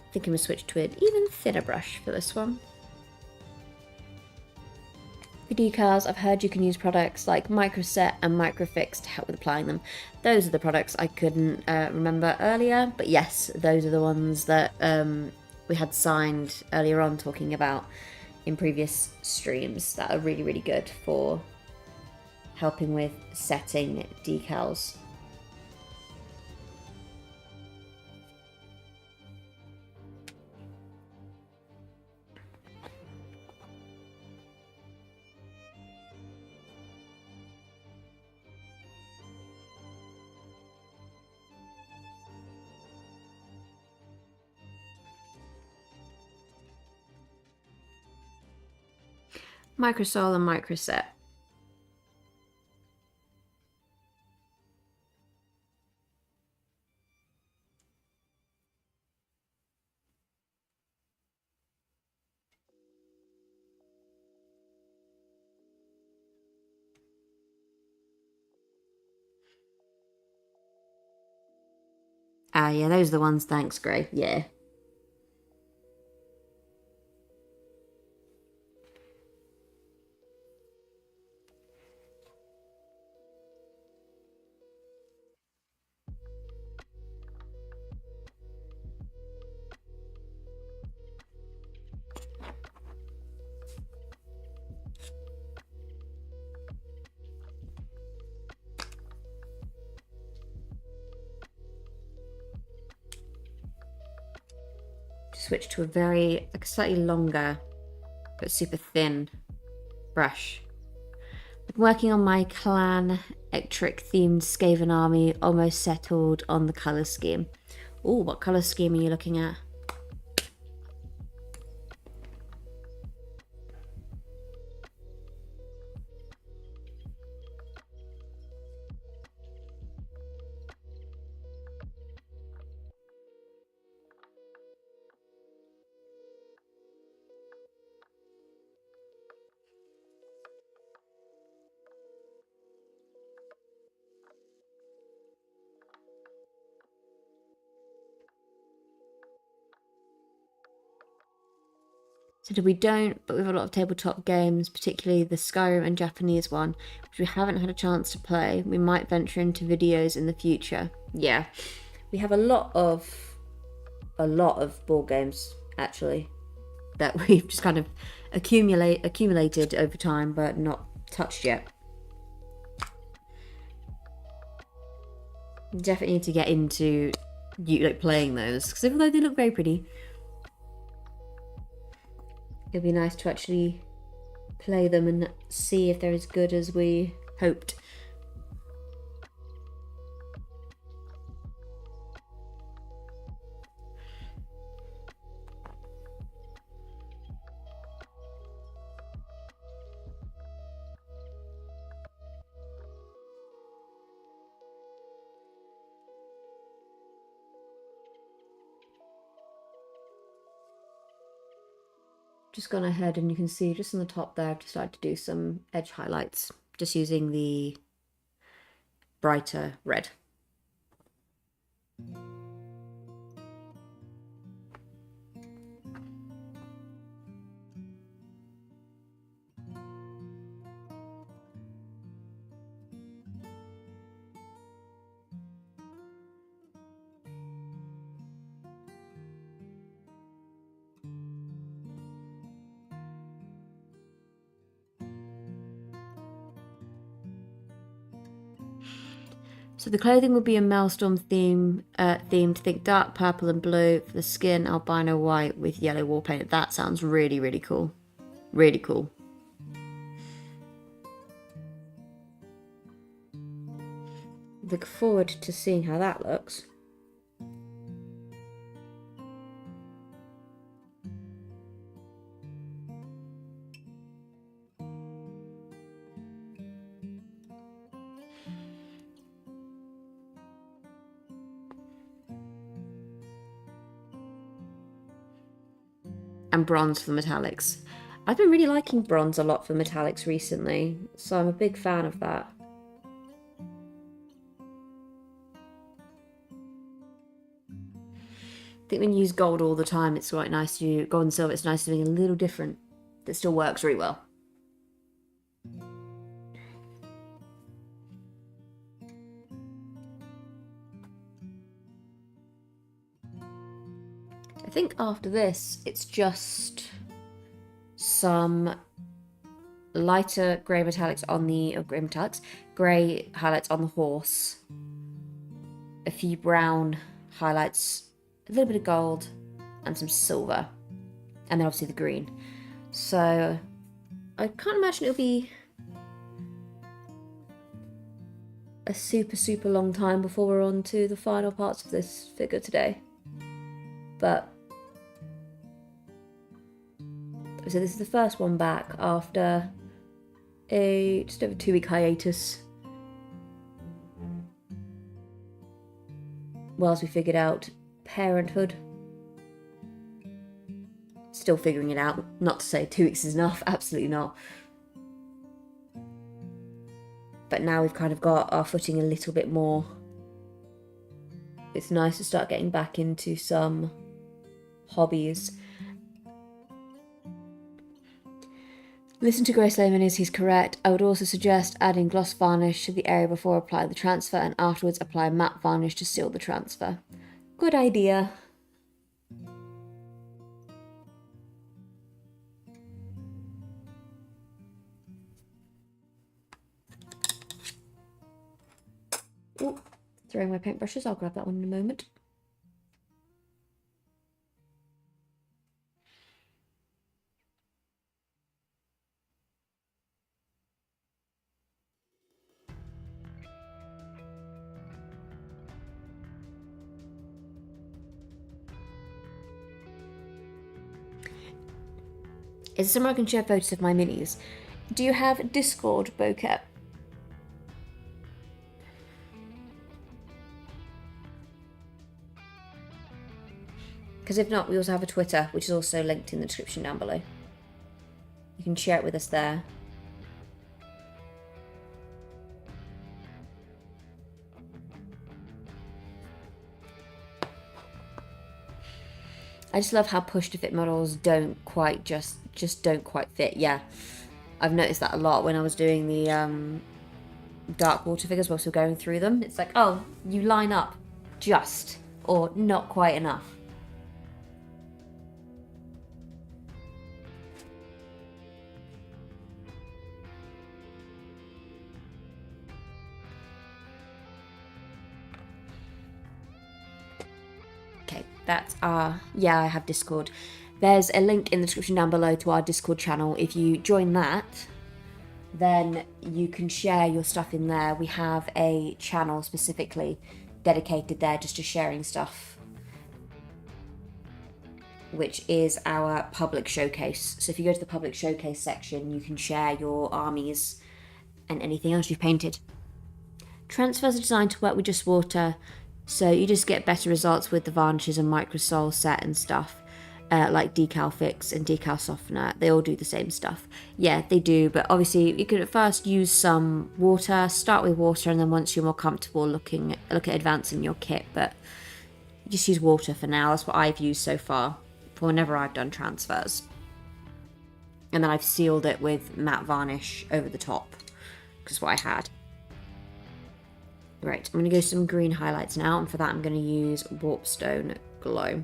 I think I'm going to switch to an even thinner brush for this one. For decals, I've heard you can use products like Microset and Microfix to help with applying them. Those are the products I couldn't remember earlier, but yes, those are the ones that we had signed earlier on talking about in previous streams that are really, really good for helping with setting decals. Microsol and Microset. Ah, yeah, those are the ones. Thanks, Gray. Yeah. Switch to a very, like, slightly longer, but super thin brush. I'm working on my clan Ectric themed Skaven army, almost settled on the colour scheme. Oh, what colour scheme are you looking at? So we don't, but we have a lot of tabletop games, particularly the Skyrim and Japanese one, which we haven't had a chance to play. We might venture into videos in the future. Yeah, we have a lot of board games actually that we've just kind of accumulated over time, but not touched yet. Definitely need to get into playing those, because even though they look very pretty, it'd be nice to actually play them and see if they're as good as we hoped. Just gone ahead and you can see just on the top there, I've decided to do some edge highlights, just using the brighter red. So the clothing will be a Maelstrom themed. Think dark purple and blue. For the skin, albino white with yellow war paint. That sounds really, really cool. Really cool. Look forward to seeing how that looks. And bronze for metallics. I've been really liking bronze a lot for metallics recently, so I'm a big fan of that. I think when you use gold all the time, it's quite nice to gold and silver. It's nice doing a little different. That still works really well. I think after this, it's just some lighter grey metallics on the grey highlights on the horse, a few brown highlights, a little bit of gold, and some silver, and then obviously the green. So I can't imagine it'll be a super long time before we're on to the final parts of this figure today. But So this is the first one back after a just over 2-week hiatus. Whilst we figured out parenthood. Still figuring it out. Not to say 2 weeks is enough, absolutely not. But now we've kind of got our footing a little bit more. It's nice to start getting back into some hobbies. Listen to Grace Lehman is he's correct. I would also suggest adding gloss varnish to the area before applying the transfer and afterwards apply matte varnish to seal the transfer. Good idea. Ooh, throwing my paintbrushes. I'll grab that one in a moment. Is there somewhere I can share photos of my minis? Do you have Discord, Bokeh? Because if not, we also have a Twitter, which is also linked in the description down below. You can share it with us there. I just love how push-to-fit models don't quite just don't quite fit. Yeah, I've noticed that a lot when I was doing the Dark Water figures whilst we were going through them. It's like, oh, you line up just, or not quite enough. Okay, that's our, yeah, I have Discord. There's a link in the description down below to our Discord channel. If you join that, then you can share your stuff in there. We have a channel specifically dedicated there just to sharing stuff, which is our public showcase. So if you go to the public showcase section, you can share your armies and anything else you've painted. Transfers are designed to work with just water, so you just get better results with the varnishes and microsol set and stuff. Like Decal Fix and Decal Softener, they all do the same stuff. Yeah, they do, but obviously you could at first use some water, start with water, and then once you're more comfortable look at advancing your kit, but just use water for now. That's what I've used so far for whenever I've done transfers. And then I've sealed it with matte varnish over the top, because that's what I had. Right, I'm going to go some green highlights now, and for that I'm going to use Warpstone Glow.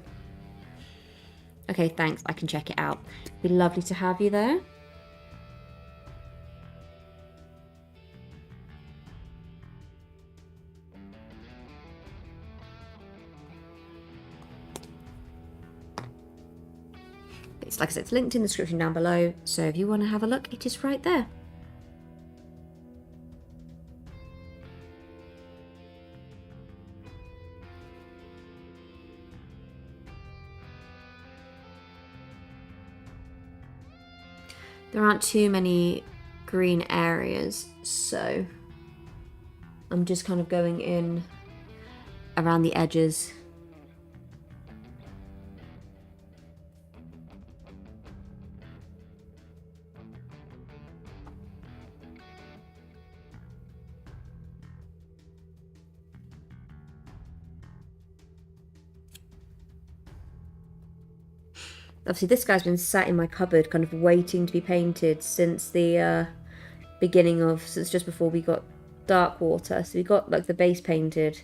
Okay, thanks, I can check it out. It'd be lovely to have you there. It's like I said, it's linked in the description down below, so if you want to have a look, it is right there. There aren't too many green areas, so I'm just kind of going in around the edges. Obviously this guy's been sat in my cupboard kind of waiting to be painted since the since just before we got Dark Water. So we got like the base painted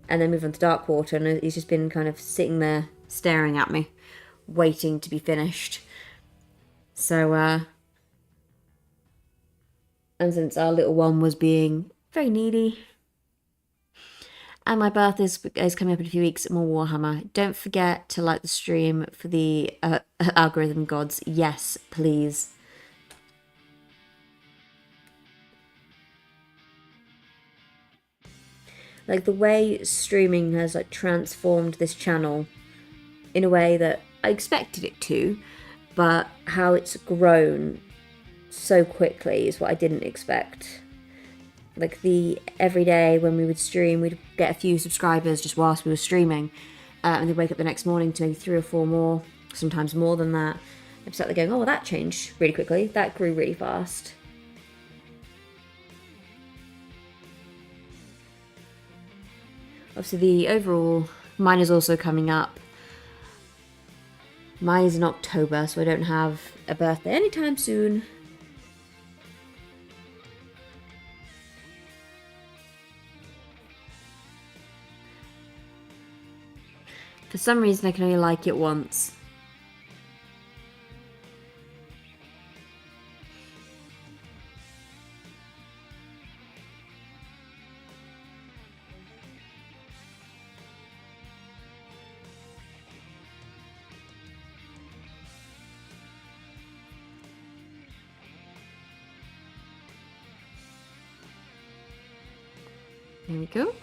and then moved on to Dark Water, and he's just been kind of sitting there staring at me, waiting to be finished. So and since our little one was being very needy, and my birthday is coming up in a few weeks, more Warhammer. Don't forget to like the stream for the algorithm gods. Yes, please. Like the way streaming has like transformed this channel in a way that I expected it to. but how it's grown so quickly is what I didn't expect. Like every day when we would stream, we'd get a few subscribers just whilst we were streaming, and they'd wake up the next morning to maybe 3 or 4 more, sometimes more than that. I'd start going, oh, well, that changed really quickly. That grew really fast. Obviously, the overall, mine is also coming up. Mine is in October, so I don't have a birthday anytime soon. For some reason, I can only like it once. There we go.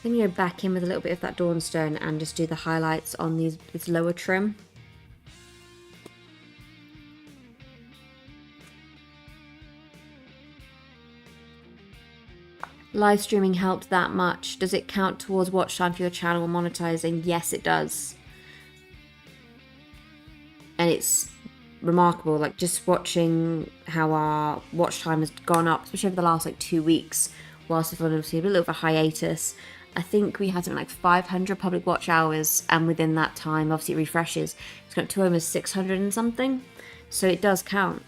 Then you go back in with a little bit of that Dawnstone and just do the highlights on this lower trim. Live streaming helped that much. Does it count towards watch time for your channel and monetizing? Yes, it does. And it's remarkable, like just watching how our watch time has gone up, especially over the last like 2 weeks, whilst we've obviously a little bit of a hiatus. I think we had something like 500 public watch hours, and within that time, obviously it refreshes. It's got to almost 600 and something, so it does count.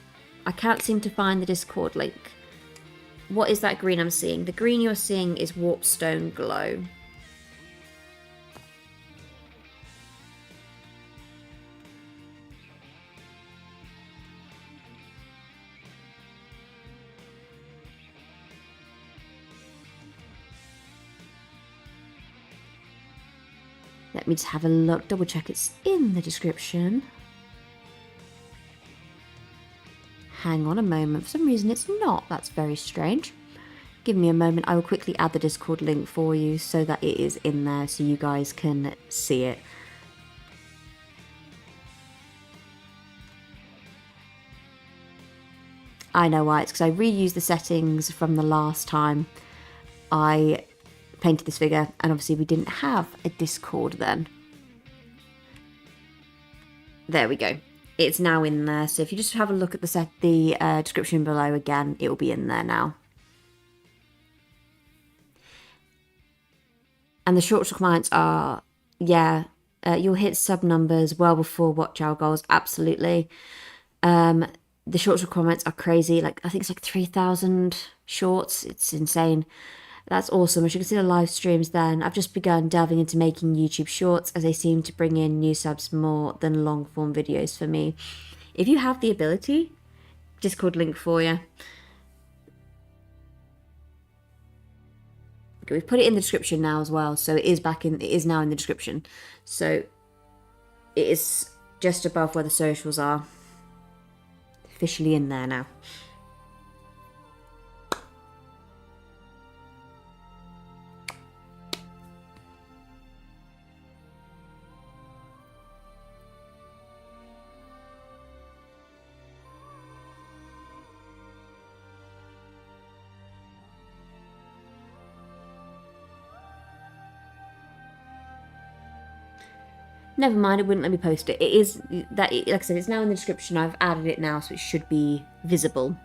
I can't seem to find the Discord link. What is that green I'm seeing? The green you're seeing is Warpstone Glow. Let me just have a look, double check it's in the description. Hang on a moment, for some reason it's not. That's very strange. Give me a moment, I will quickly add the Discord link for you so that it is in there so you guys can see it. I know why, it's because I reused the settings from the last time I painted this figure, and obviously we didn't have a Discord then. There we go. It's now in there, so if you just have a look at the description below again, it will be in there now. And the short requirements are, yeah, you'll hit sub numbers well before watch hour goals, absolutely. The shorts requirements are crazy, like I think it's like 3,000 shorts, it's insane. That's awesome. As you can see the live streams then, I've just begun delving into making YouTube shorts as they seem to bring in new subs more than long form videos for me. If you have the ability, Discord link for you. Okay, we've put it in the description now as well, so it is now in the description. So it is just above where the socials are. Officially in there now. Never mind, it wouldn't let me post it. It is, like I said, it's now in the description. I've added it now, so it should be visible.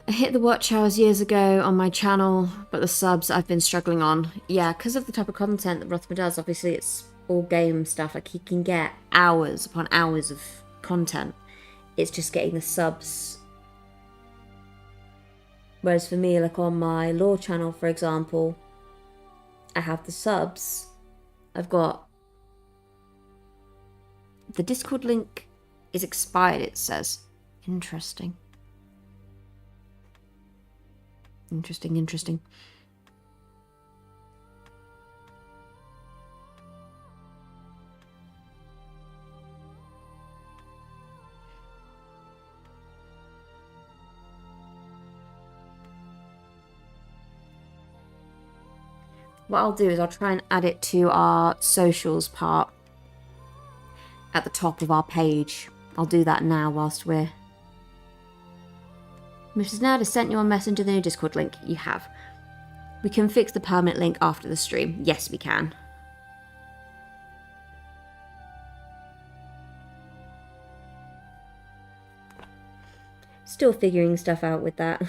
I hit the watch hours years ago on my channel, but the subs I've been struggling on. Yeah, because of the type of content that Rothmer does, obviously it's all game stuff. Like he can get hours upon hours of content. It's just getting the subs. Whereas for me, like on my lore channel, for example, I have the subs. I've got The Discord link is expired, it says. Interesting. Interesting. What I'll do is I'll try and add it to our socials part at the top of our page. I'll do that now whilst we're... Mrs. Nerd has sent you a message to the new Discord link. You have. We can fix the permanent link after the stream. Yes, we can. Still figuring stuff out with that.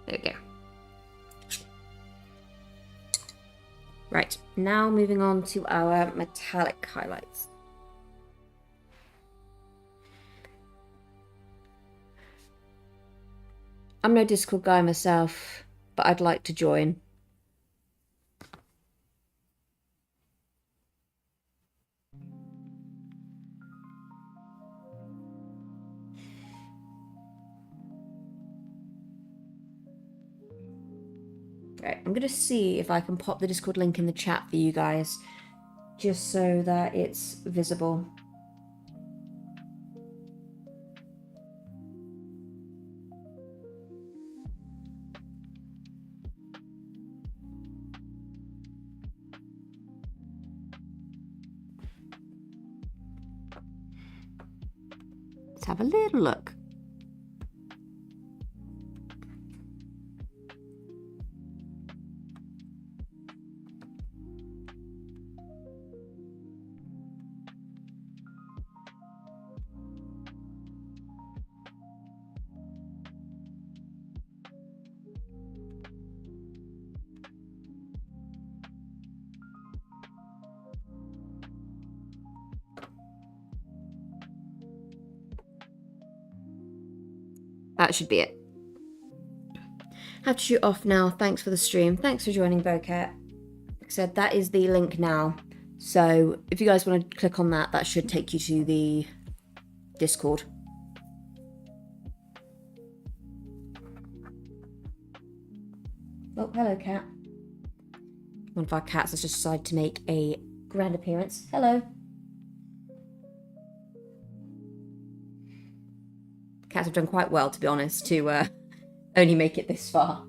There we go. Right, now moving on to our metallic highlights. I'm no Discord guy myself, but I'd like to join. Right, I'm going to see if I can pop the Discord link in the chat for you guys, just so that it's visible. Let's have a little look. That should be it. Have to shoot off now. Thanks for the stream. Thanks for joining, Bocat. Like I said, that is the link now. So if you guys want to click on that, that should take you to the Discord. Oh, hello, cat. One of our cats has just decided to make a grand appearance. Hello. Cats have done quite well, to be honest, to only make it this far.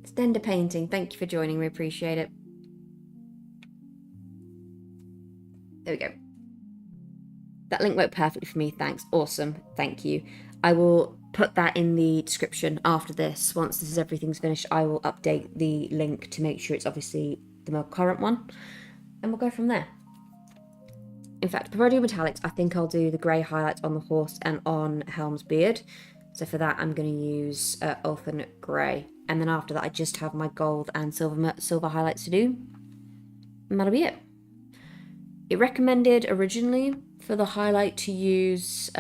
Stender painting, thank you for joining, we appreciate it. There we go. That link worked perfectly for me, thanks. Awesome, thank you. I will put that in the description after this. Once everything's finished, I will update the link to make sure it's obviously the more current one. And we'll go from there. In fact, before I do metallics, I think I'll do the grey highlights on the horse and on Helm's beard. So for that, I'm going to use alternate grey. And then after that, I just have my gold and silver highlights to do. And that'll be it. It recommended originally for the highlight to use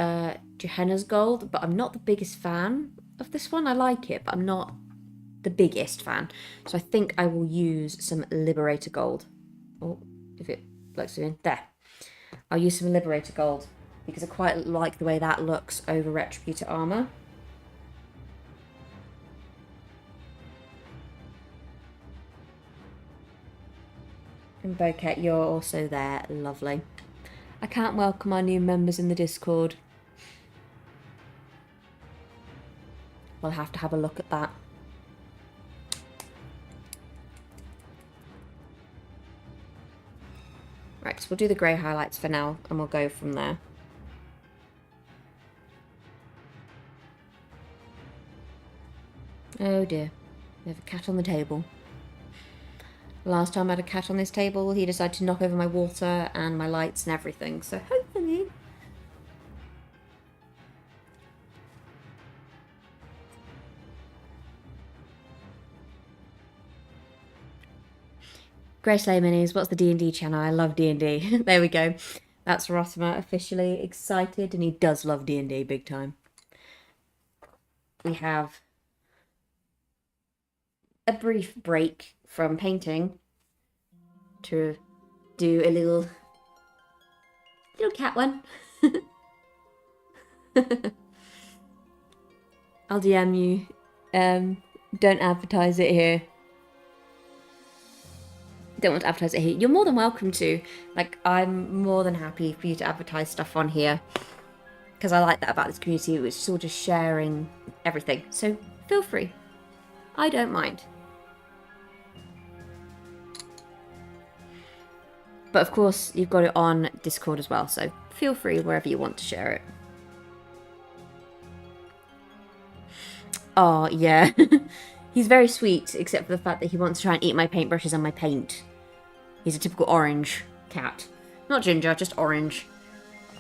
Gehenna's gold, but I'm not the biggest fan of this one. I like it, but I'm not the biggest fan. So I think I will use some Liberator gold. Oh, if it looks in there. I'll use some Liberator gold because I quite like the way that looks over Retributor armor. And Bocat, you're also there. Lovely. I can't welcome our new members in the Discord. We'll have to have a look at that. Right, so we'll do the grey highlights for now, and we'll go from there. Oh dear. We have a cat on the table. Last time I had a cat on this table, he decided to knock over my water and my lights and everything, so hopefully... Grey Slay Minis, what's the D&D channel? I love D&D. There we go. That's Rothmer officially excited, and he does love D&D big time. We have a brief break from painting to do a little cat one. I'll DM you. Don't advertise it here. Don't want to advertise it here. You're more than welcome to. Like, I'm more than happy for you to advertise stuff on here. Because I like that about this community, which is all just sharing everything. So, feel free. I don't mind. But of course, you've got it on Discord as well, so feel free wherever you want to share it. Oh, yeah. He's very sweet, except for the fact that he wants to try and eat my paintbrushes and my paint. He's a typical orange cat. Not ginger, just orange.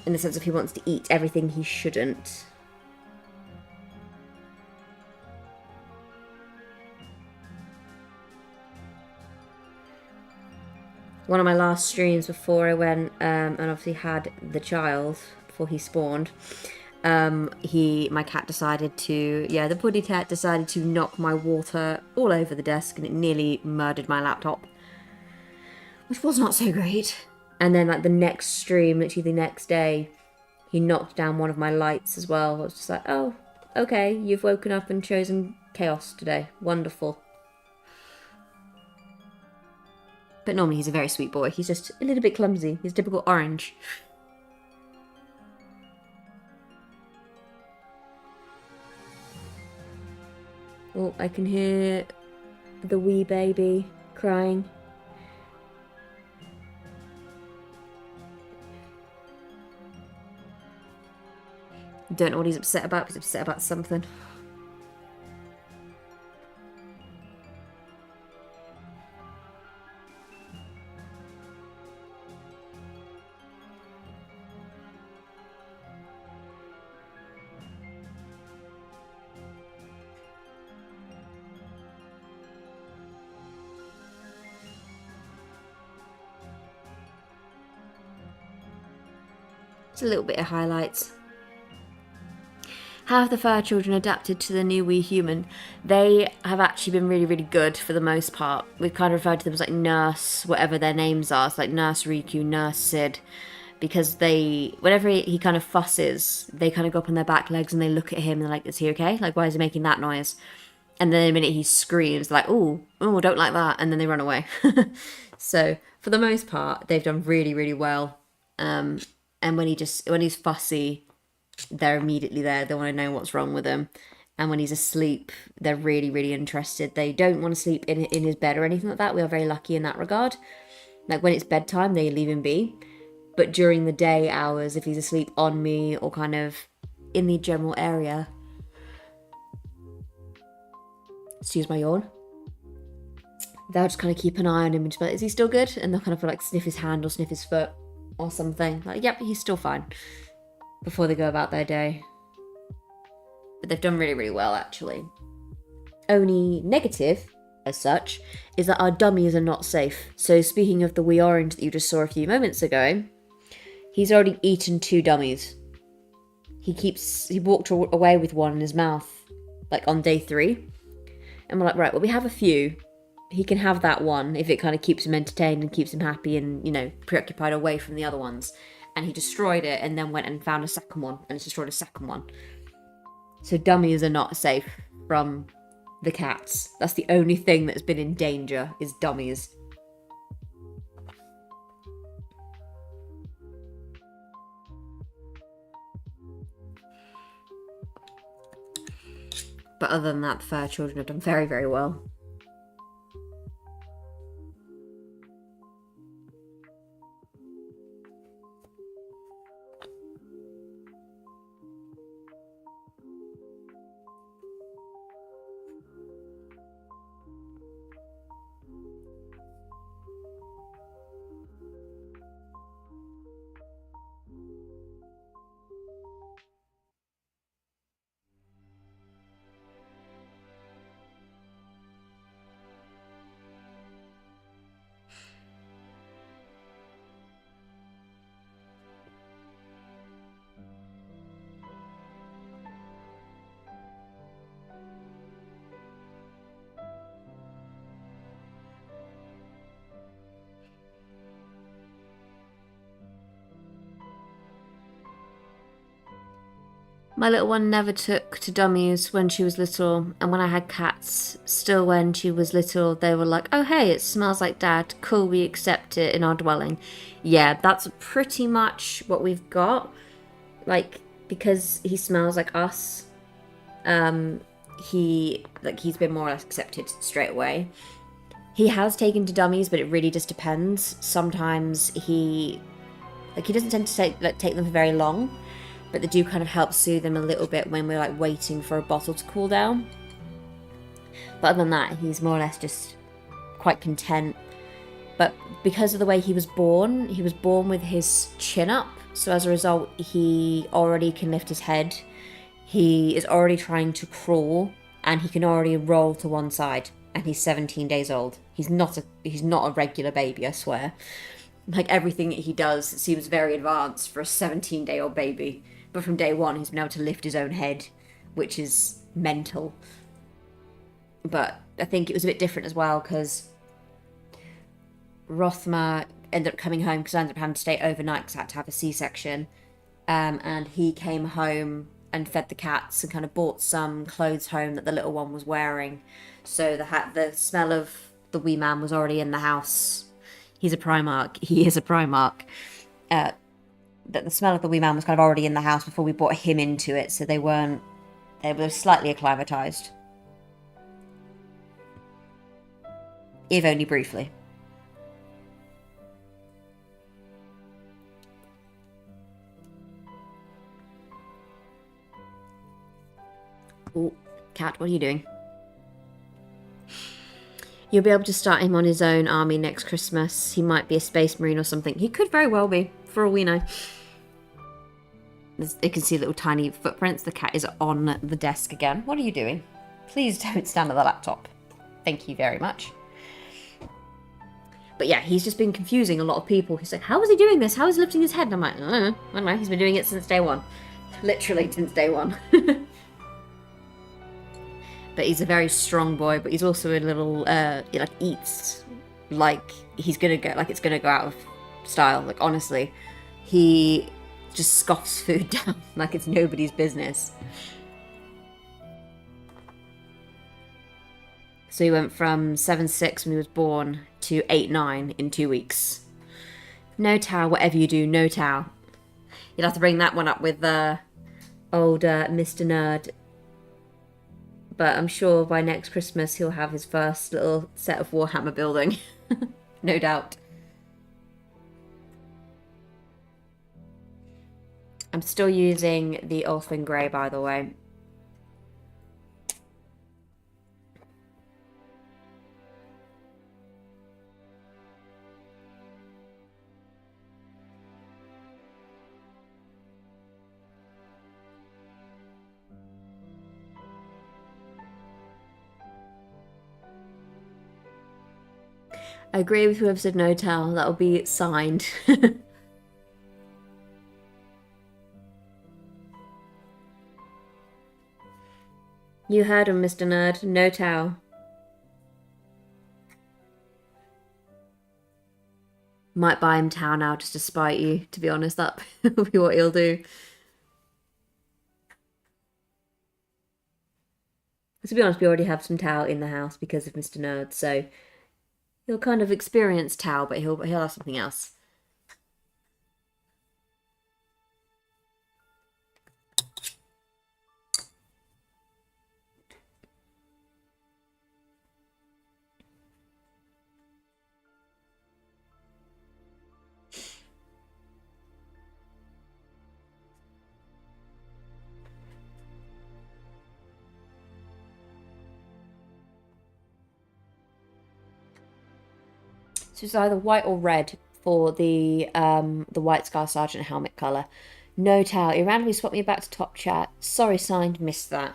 In the sense of he wants to eat everything he shouldn't. One of my last streams before I went and obviously had the child, before he spawned, my cat decided to, the puddy cat decided to knock my water all over the desk and it nearly murdered my laptop. Which was not so great. And then like the next stream, literally the next day, he knocked down one of my lights as well. I was just like, oh, okay, you've woken up and chosen chaos today. Wonderful. But normally he's a very sweet boy. He's just a little bit clumsy. He's typical orange. Oh, I can hear the wee baby crying. Don't know what he's upset about. He's upset about something. Just a little bit of highlights. How have the fur children adapted to the new wee human? They have actually been really, really good for the most part. We've kind of referred to them as like Nurse, whatever their names are. It's like Nurse Riku, Nurse Sid. Because whenever he kind of fusses, they kind of go up on their back legs and they look at him and they're like, is he okay? Like, why is he making that noise? And then the minute he screams, they're like, oh, don't like that. And then they run away. So, for the most part, they've done really, really well. And when he's fussy, they're immediately there. They want to know what's wrong with him. And when he's asleep, they're really, really interested. They don't want to sleep in his bed or anything like that. We are very lucky in that regard. Like, when it's bedtime, they leave him be. But during the day hours, if he's asleep on me or kind of in the general area... Excuse my yawn. They'll just kind of keep an eye on him and just be like, is he still good? And they'll kind of like sniff his hand or sniff his foot or something. Like, yep, he's still fine. Before they go about their day. But they've done really, really well, actually. Only negative, as such, is that our dummies are not safe. So speaking of the wee orange that you just saw a few moments ago, he's already eaten 2 dummies. He walked away with one in his mouth, like on day 3. And we're like, right, well, we have a few. He can have that one if it kind of keeps him entertained and keeps him happy and, preoccupied away from the other ones. And he destroyed it and then went and found a second one and destroyed a second one. So dummies are not safe from the cats. That's the only thing that's been in danger is dummies. But other than that, the fur children have done very, very well. My little one never took to dummies when she was little, and when I had cats, still when she was little, they were like, oh hey, it smells like dad, cool, we accept it in our dwelling. Yeah, that's pretty much what we've got. Like, because he smells like us, he's been more or less accepted straight away. He has taken to dummies, but it really just depends. Sometimes he doesn't tend to take them for very long, but they do kind of help soothe them a little bit when we're like waiting for a bottle to cool down. But other than that, he's more or less just quite content. But because of the way he was born with his chin up, so as a result, he already can lift his head. He is already trying to crawl, and he can already roll to one side. And he's 17 days old. He's not a regular baby, I swear. Like, everything that he does seems very advanced for a 17-day-old baby. But from day one, he's been able to lift his own head, which is mental. But I think it was a bit different as well, because Rothmer ended up coming home because I ended up having to stay overnight because I had to have a C-section. And he came home and fed the cats and kind of brought some clothes home that the little one was wearing. So the smell of the wee man was already in the house. He's a Primarch. He is a Primarch. That the smell of the wee man was kind of already in the house before we brought him into it, so they were slightly acclimatized. If only briefly. Oh, cat, what are you doing? You'll be able to start him on his own army next Christmas. He might be a space marine or something. He could very well be, for all we know. You can see little tiny footprints. The cat is on the desk again. What are you doing? Please don't stand at the laptop. Thank you very much. But yeah, he's just been confusing a lot of people. He's like, how is he doing this? How is he lifting his head? And I'm like, I don't know. He's been doing it since day one. Literally since day one. But he's a very strong boy, but he's also a little, he like eats like he's gonna go, like it's gonna go out of style. Like, honestly, he just scoffs food down like it's nobody's business. So he went from 7'6" when he was born to 8'9" in 2 weeks. No towel, whatever you do, no towel. You'll have to bring that one up with old Mr. Nerd. But I'm sure by next Christmas he'll have his first little set of Warhammer building. No doubt. I'm still using the Ulfin Grey, by the way. I agree with whoever said no towel. That'll be signed. You heard him, Mr. Nerd. No towel. Might buy him towel now just to spite you, to be honest. That will be what he'll do. To be honest, we already have some towel in the house because of Mr. Nerd, so he'll kind of experience towel, but he'll have something else. So it's either white or red for the White Scar Sergeant helmet colour. No towel. It randomly swapped me back to top chat. Sorry, signed. Missed that.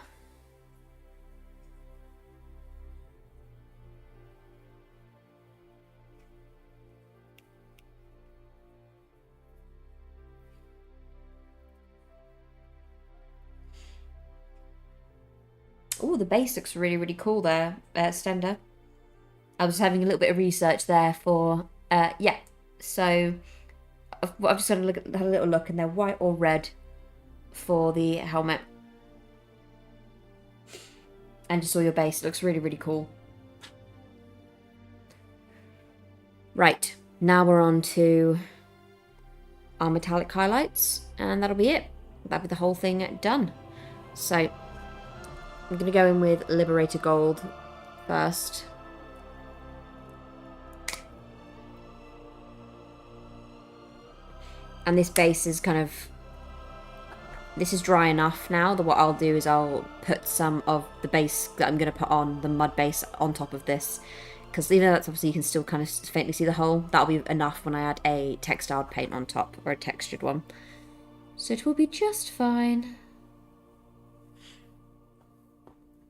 Oh, the basics are really, really cool there, Stender. I was having a little bit of research there for, yeah. So I've just had a little look, and they're white or red for the helmet. and just saw your base. It looks really, really cool. Right, now we're on to our metallic highlights, and that'll be it. That'll be the whole thing done. So, I'm going to go in with Liberator Gold first. And this base is kind of... This is dry enough now that what I'll do is I'll put some of the base that I'm going to put on, the mud base, on top of this. Because even though that's obviously you can still kind of faintly see the hole, that'll be enough when I add a textiled paint on top, or a textured one. So it will be just fine.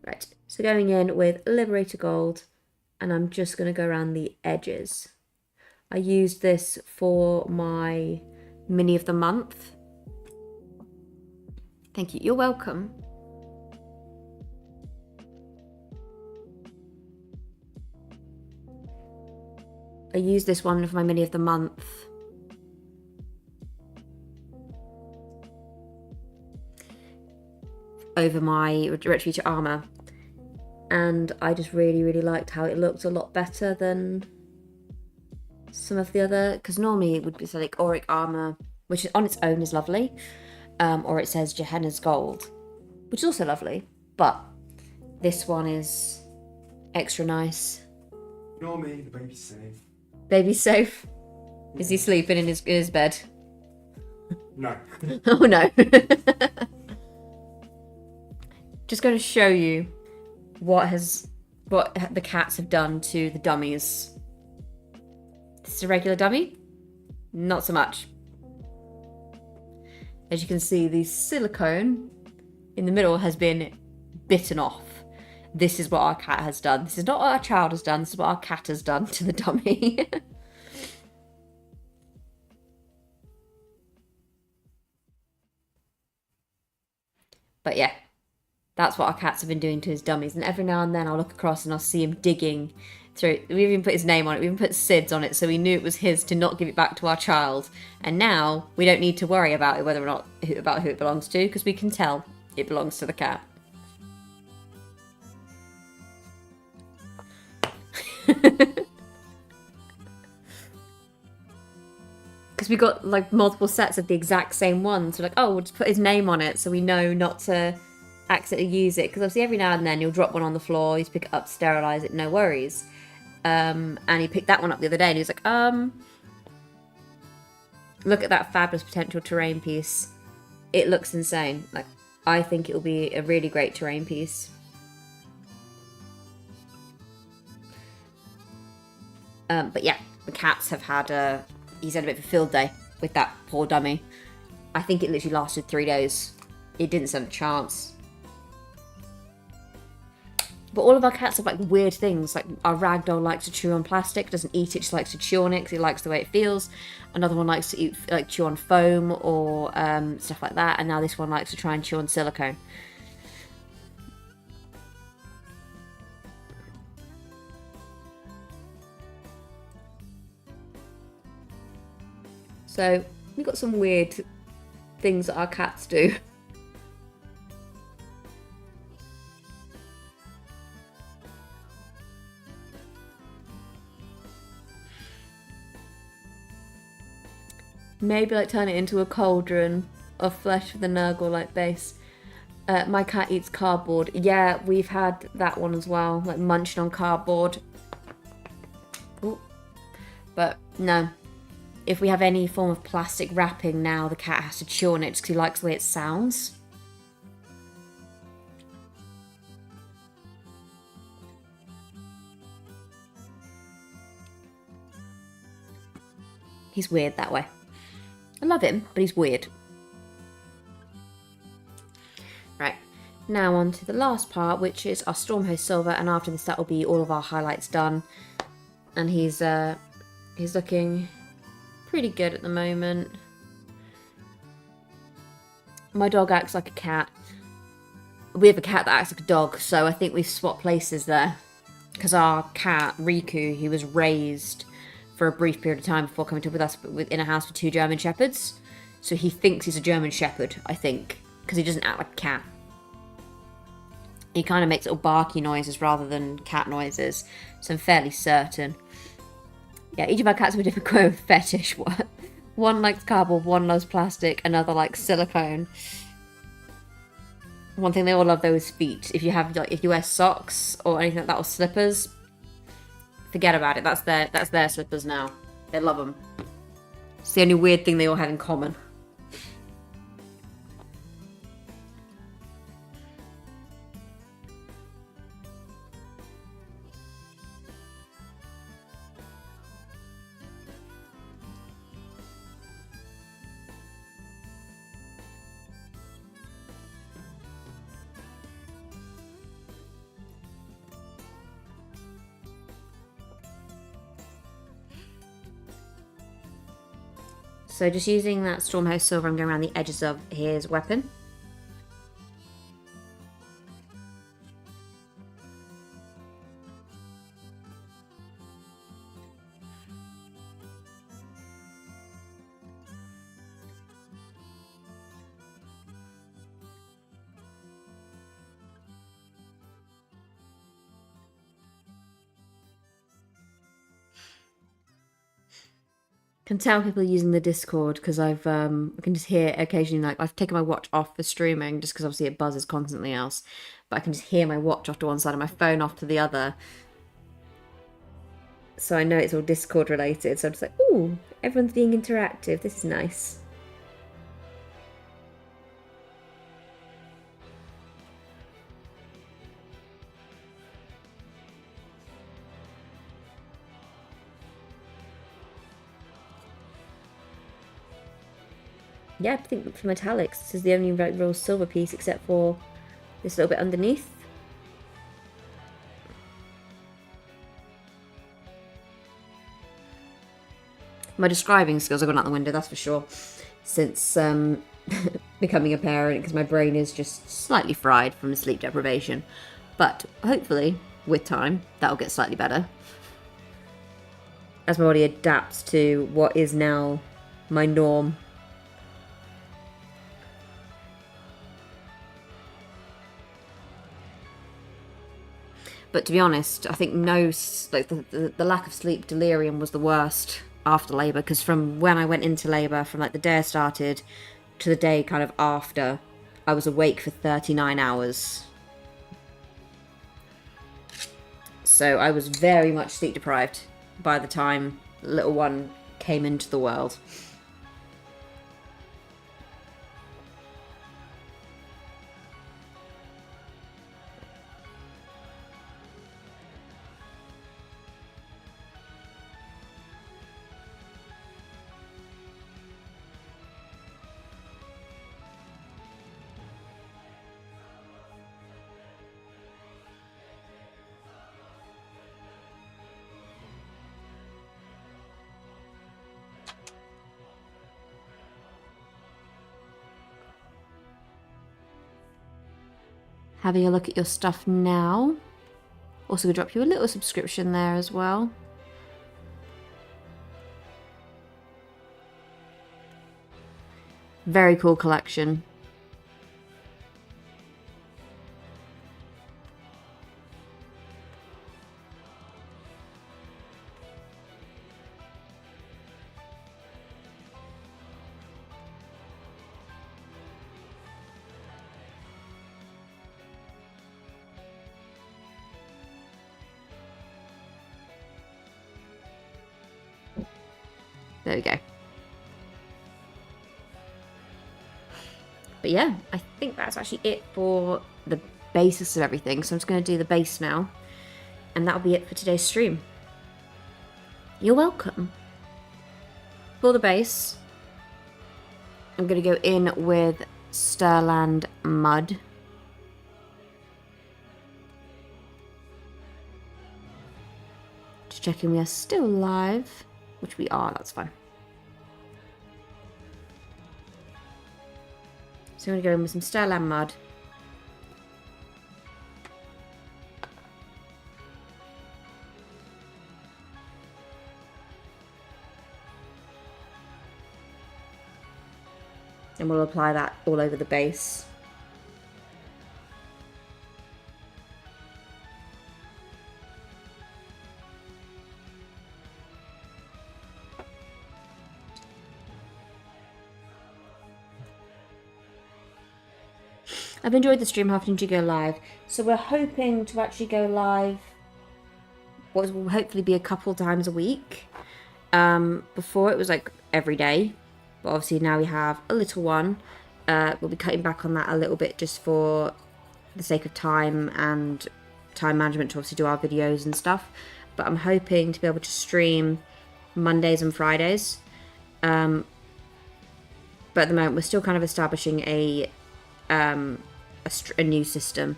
Right, so going in with Liberator Gold, and I'm just going to go around the edges. I used this for my mini of the month. Thank you, you're welcome. I used this one for my mini of the month. Over my Retributor armor. And I just really, really liked how it looked a lot better than some of the other, because normally it would be like auric armor, which on its own is lovely. Or it says Gehenna's Gold, which is also lovely, but this one is extra nice. Ignore me, the baby's safe. Baby's safe? Is he sleeping in his bed? No. Oh no. Just going to show you what the cats have done to the dummies. This is a regular dummy? Not so much. As you can see, the silicone in the middle has been bitten off. This is what our cat has done. This is not what our child has done. This is what our cat has done to the dummy. But yeah, that's what our cats have been doing to his dummies. And every now and then I'll look across and I'll see him digging through. We even put his name on it. We even put SIDS on it, so we knew it was his to not give it back to our child. And now we don't need to worry about it, whether or not who it belongs to, because we can tell it belongs to the cat. Because we got like multiple sets of the exact same one, so like, oh, we'll just put his name on it so we know not to accidentally use it. Because obviously every now and then you'll drop one on the floor, you pick it up, sterilize it, no worries. And he picked that one up the other day and he was like, look at that fabulous potential terrain piece. It looks insane. Like, I think it will be a really great terrain piece. But yeah, the cats have had he's had a bit of a field day with that poor dummy. I think it literally lasted 3 days. It didn't stand a chance. But all of our cats have like weird things. Like our ragdoll likes to chew on plastic, doesn't eat it, just likes to chew on it because he likes the way it feels. Another one likes to chew on foam or stuff like that. And now this one likes to try and chew on silicone. So we've got some weird things that our cats do. Maybe like turn it into a cauldron of flesh with a Nurgle-like base. My cat eats cardboard. Yeah, we've had that one as well, like munching on cardboard. Ooh. But no. If we have any form of plastic wrapping now, the cat has to chew on it just because he likes the way it sounds. He's weird that way. I love him, but he's weird. Right, now on to the last part, which is our Stormhost Silver, and after this that will be all of our highlights done. And he's looking pretty good at the moment. My dog acts like a cat. We have a cat that acts like a dog, so I think we've swapped places there. Because our cat, Riku, he was raised for a brief period of time before coming to with us in a house with 2 German Shepherds. So he thinks he's a German Shepherd, I think, because he doesn't act like a cat. He kind of makes little barky noises rather than cat noises, so I'm fairly certain. Yeah, each of our cats have a different kind of fetish. One likes cardboard, one loves plastic, another likes silicone. One thing they all love though is feet. If you wear socks or anything like that or slippers, forget about it. That's their slippers now. They love them. It's the only weird thing they all have in common. So just using that Stormhouse Silver, I'm going around the edges of his weapon. Can tell people are using the Discord because I can just hear occasionally, like, I've taken my watch off for streaming just because obviously it buzzes constantly else, but I can just hear my watch off to one side and my phone off to the other, so I know it's all Discord related. So I'm just like, ooh, everyone's being interactive, this is nice. Yeah, I think for metallics, this is the only real silver piece except for this little bit underneath. My describing skills have gone out the window, that's for sure, since becoming a parent, because my brain is just slightly fried from sleep deprivation. But hopefully, with time, that'll get slightly better. As my body adapts to what is now my norm. But to be honest, I think the lack of sleep delirium was the worst after labour, because from when I went into labour, from like the day I started to the day kind of after, I was awake for 39 hours. So I was very much sleep deprived by the time little one came into the world. Having a look at your stuff now. Also going to drop you a little subscription there as well. Very cool collection. There we go. But yeah, I think that's actually it for the basis of everything. So I'm just going to do the base now. And that'll be it for today's stream. You're welcome. For the base, I'm going to go in with Stirland Mud. Just checking we are still live, which we are, that's fine. So I'm going to go in with some Stirland Mud. And we'll apply that all over the base. I've enjoyed the stream having to go live. So we're hoping to actually go live what will hopefully be a couple times a week. Before it was like every day, but obviously now we have a little one. We'll be cutting back on that a little bit just for the sake of time and time management to obviously do our videos and stuff. But I'm hoping to be able to stream Mondays and Fridays. But at the moment we're still kind of establishing a new system.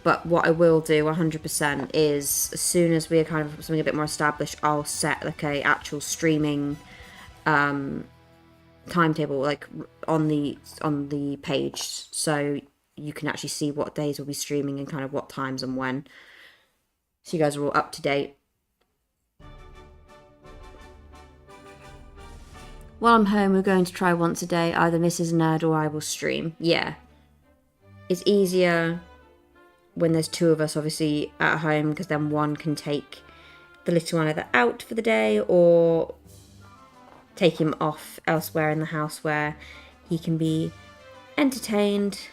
But what I will do 100% is as soon as we're kind of something a bit more established, I'll set like a actual streaming timetable like on the page, so you can actually see what days we'll be streaming and kind of what times and when, so you guys are all up to date. While I'm home, we're going to try once a day. Either Mrs. Nerd or I will stream. Yeah. It's easier when there's two of us, obviously, at home, because then one can take the little one either out for the day or take him off elsewhere in the house where he can be entertained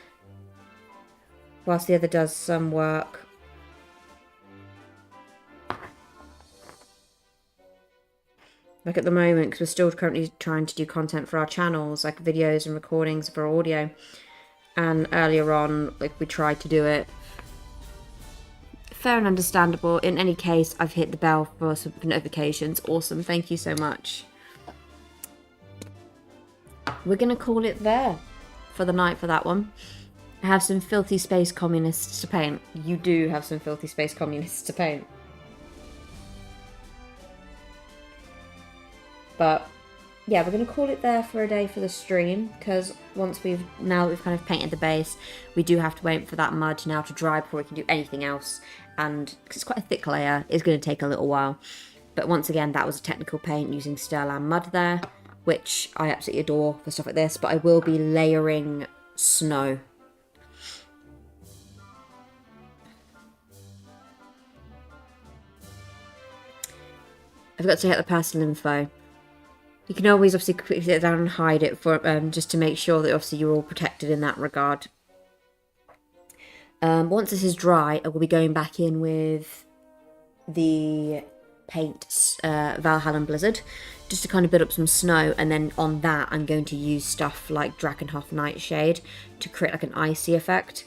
whilst the other does some work. Like at the moment, because we're still currently trying to do content for our channels, like videos and recordings for audio. And earlier on, like we tried to do it. Fair and understandable. In any case, I've hit the bell for some notifications. Awesome. Thank you so much. We're going to call it there for the night for that one. I have some filthy space communists to paint. You do have some filthy space communists to paint. But yeah, we're going to call it there for a day for the stream, because now that we've kind of painted the base, we do have to wait for that mud now to dry before we can do anything else. And because it's quite a thick layer, it's going to take a little while. But once again, that was a technical paint using Sterland mud there, which I absolutely adore for stuff like this. But I will be layering snow. I forgot to hit the personal info. You can always obviously quickly sit down and hide it for just to make sure that obviously you're all protected in that regard. Once this is dry, I will be going back in with the paint Valhalla Blizzard just to kind of build up some snow, and then on that I'm going to use stuff like Drakenhof Nightshade to create like an icy effect.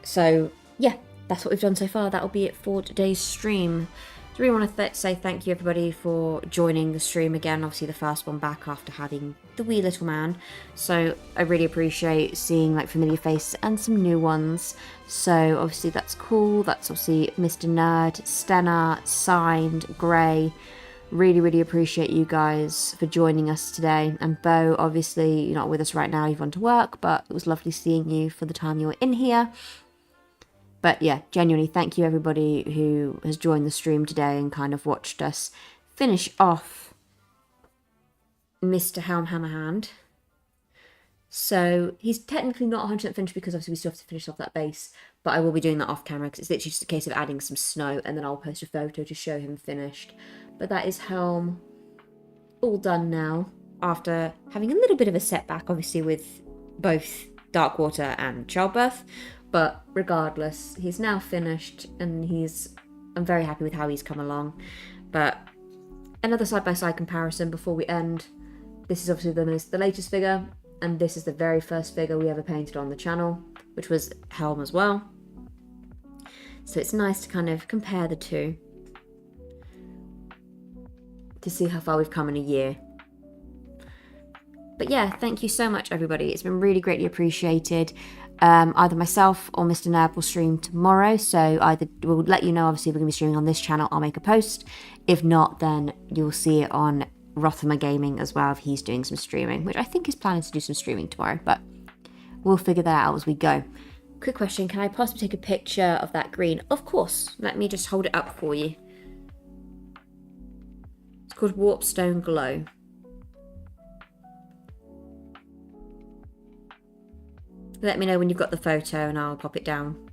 So yeah, that's what we've done so far. That'll be it for today's stream. I really want to say thank you everybody for joining the stream again, obviously the first one back after having the wee little man. So I really appreciate seeing like familiar faces and some new ones. So obviously that's cool. That's obviously Mr. Nerd, Stenna, Signed, Grey. Really, really appreciate you guys for joining us today. And Bo, obviously you're not with us right now, you've gone to work, but it was lovely seeing you for the time you were in here. But yeah, genuinely, thank you everybody who has joined the stream today and kind of watched us finish off Mr. Helm Hammerhand. So he's technically not 100% finished because obviously we still have to finish off that base, but I will be doing that off camera because it's literally just a case of adding some snow, and then I'll post a photo to show him finished. But that is Helm all done now, after having a little bit of a setback obviously with both Darkwater and Childbirth. But regardless, he's now finished, and I'm very happy with how he's come along. But another side-by-side comparison before we end. This is obviously the latest figure, and this is the very first figure we ever painted on the channel, which was Helm as well. So it's nice to kind of compare the two to see how far we've come in a year. But yeah, thank you so much everybody. It's been really greatly appreciated. Either myself or Mr. Nerd will stream tomorrow, so either we'll let you know, obviously we're going to be streaming on this channel, I'll make a post. If not, then you'll see it on Rothmer Gaming as well if he's doing some streaming, which I think is planning to do some streaming tomorrow, but we'll figure that out as we go. Quick question, can I possibly take a picture of that green? Of course, let me just hold it up for you. It's called Warpstone Glow. Let me know when you've got the photo and I'll pop it down.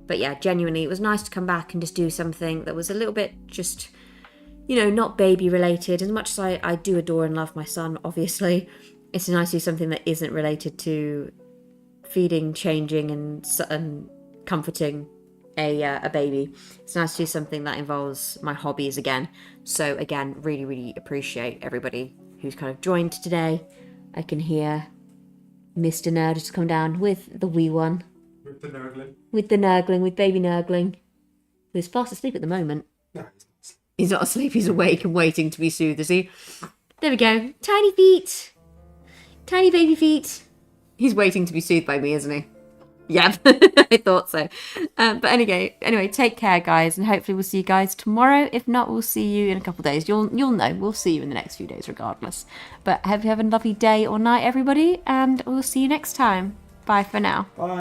But yeah, genuinely, it was nice to come back and just do something that was a little bit just you know, not baby related. As much as I do adore and love my son, obviously, it's nice to do something that isn't related to feeding, changing, and comforting a baby. It's nice to do something that involves my hobbies again. So again, really, really appreciate everybody who's kind of joined today. I can hear Mr. Nerd has come down with the wee one. With the nurgling. With the nurgling, with baby nurgling. Who's fast asleep at the moment. No, He's not asleep, he's awake and waiting to be soothed, is he? There we go. Tiny feet. Tiny baby feet. He's waiting to be soothed by me, isn't he? Yeah, I thought so. But anyway, take care, guys, and hopefully we'll see you guys tomorrow. If not, we'll see you in a couple of days. You'll know. We'll see you in the next few days, regardless. But hope you have a lovely day or night, everybody, and we'll see you next time. Bye for now. Bye.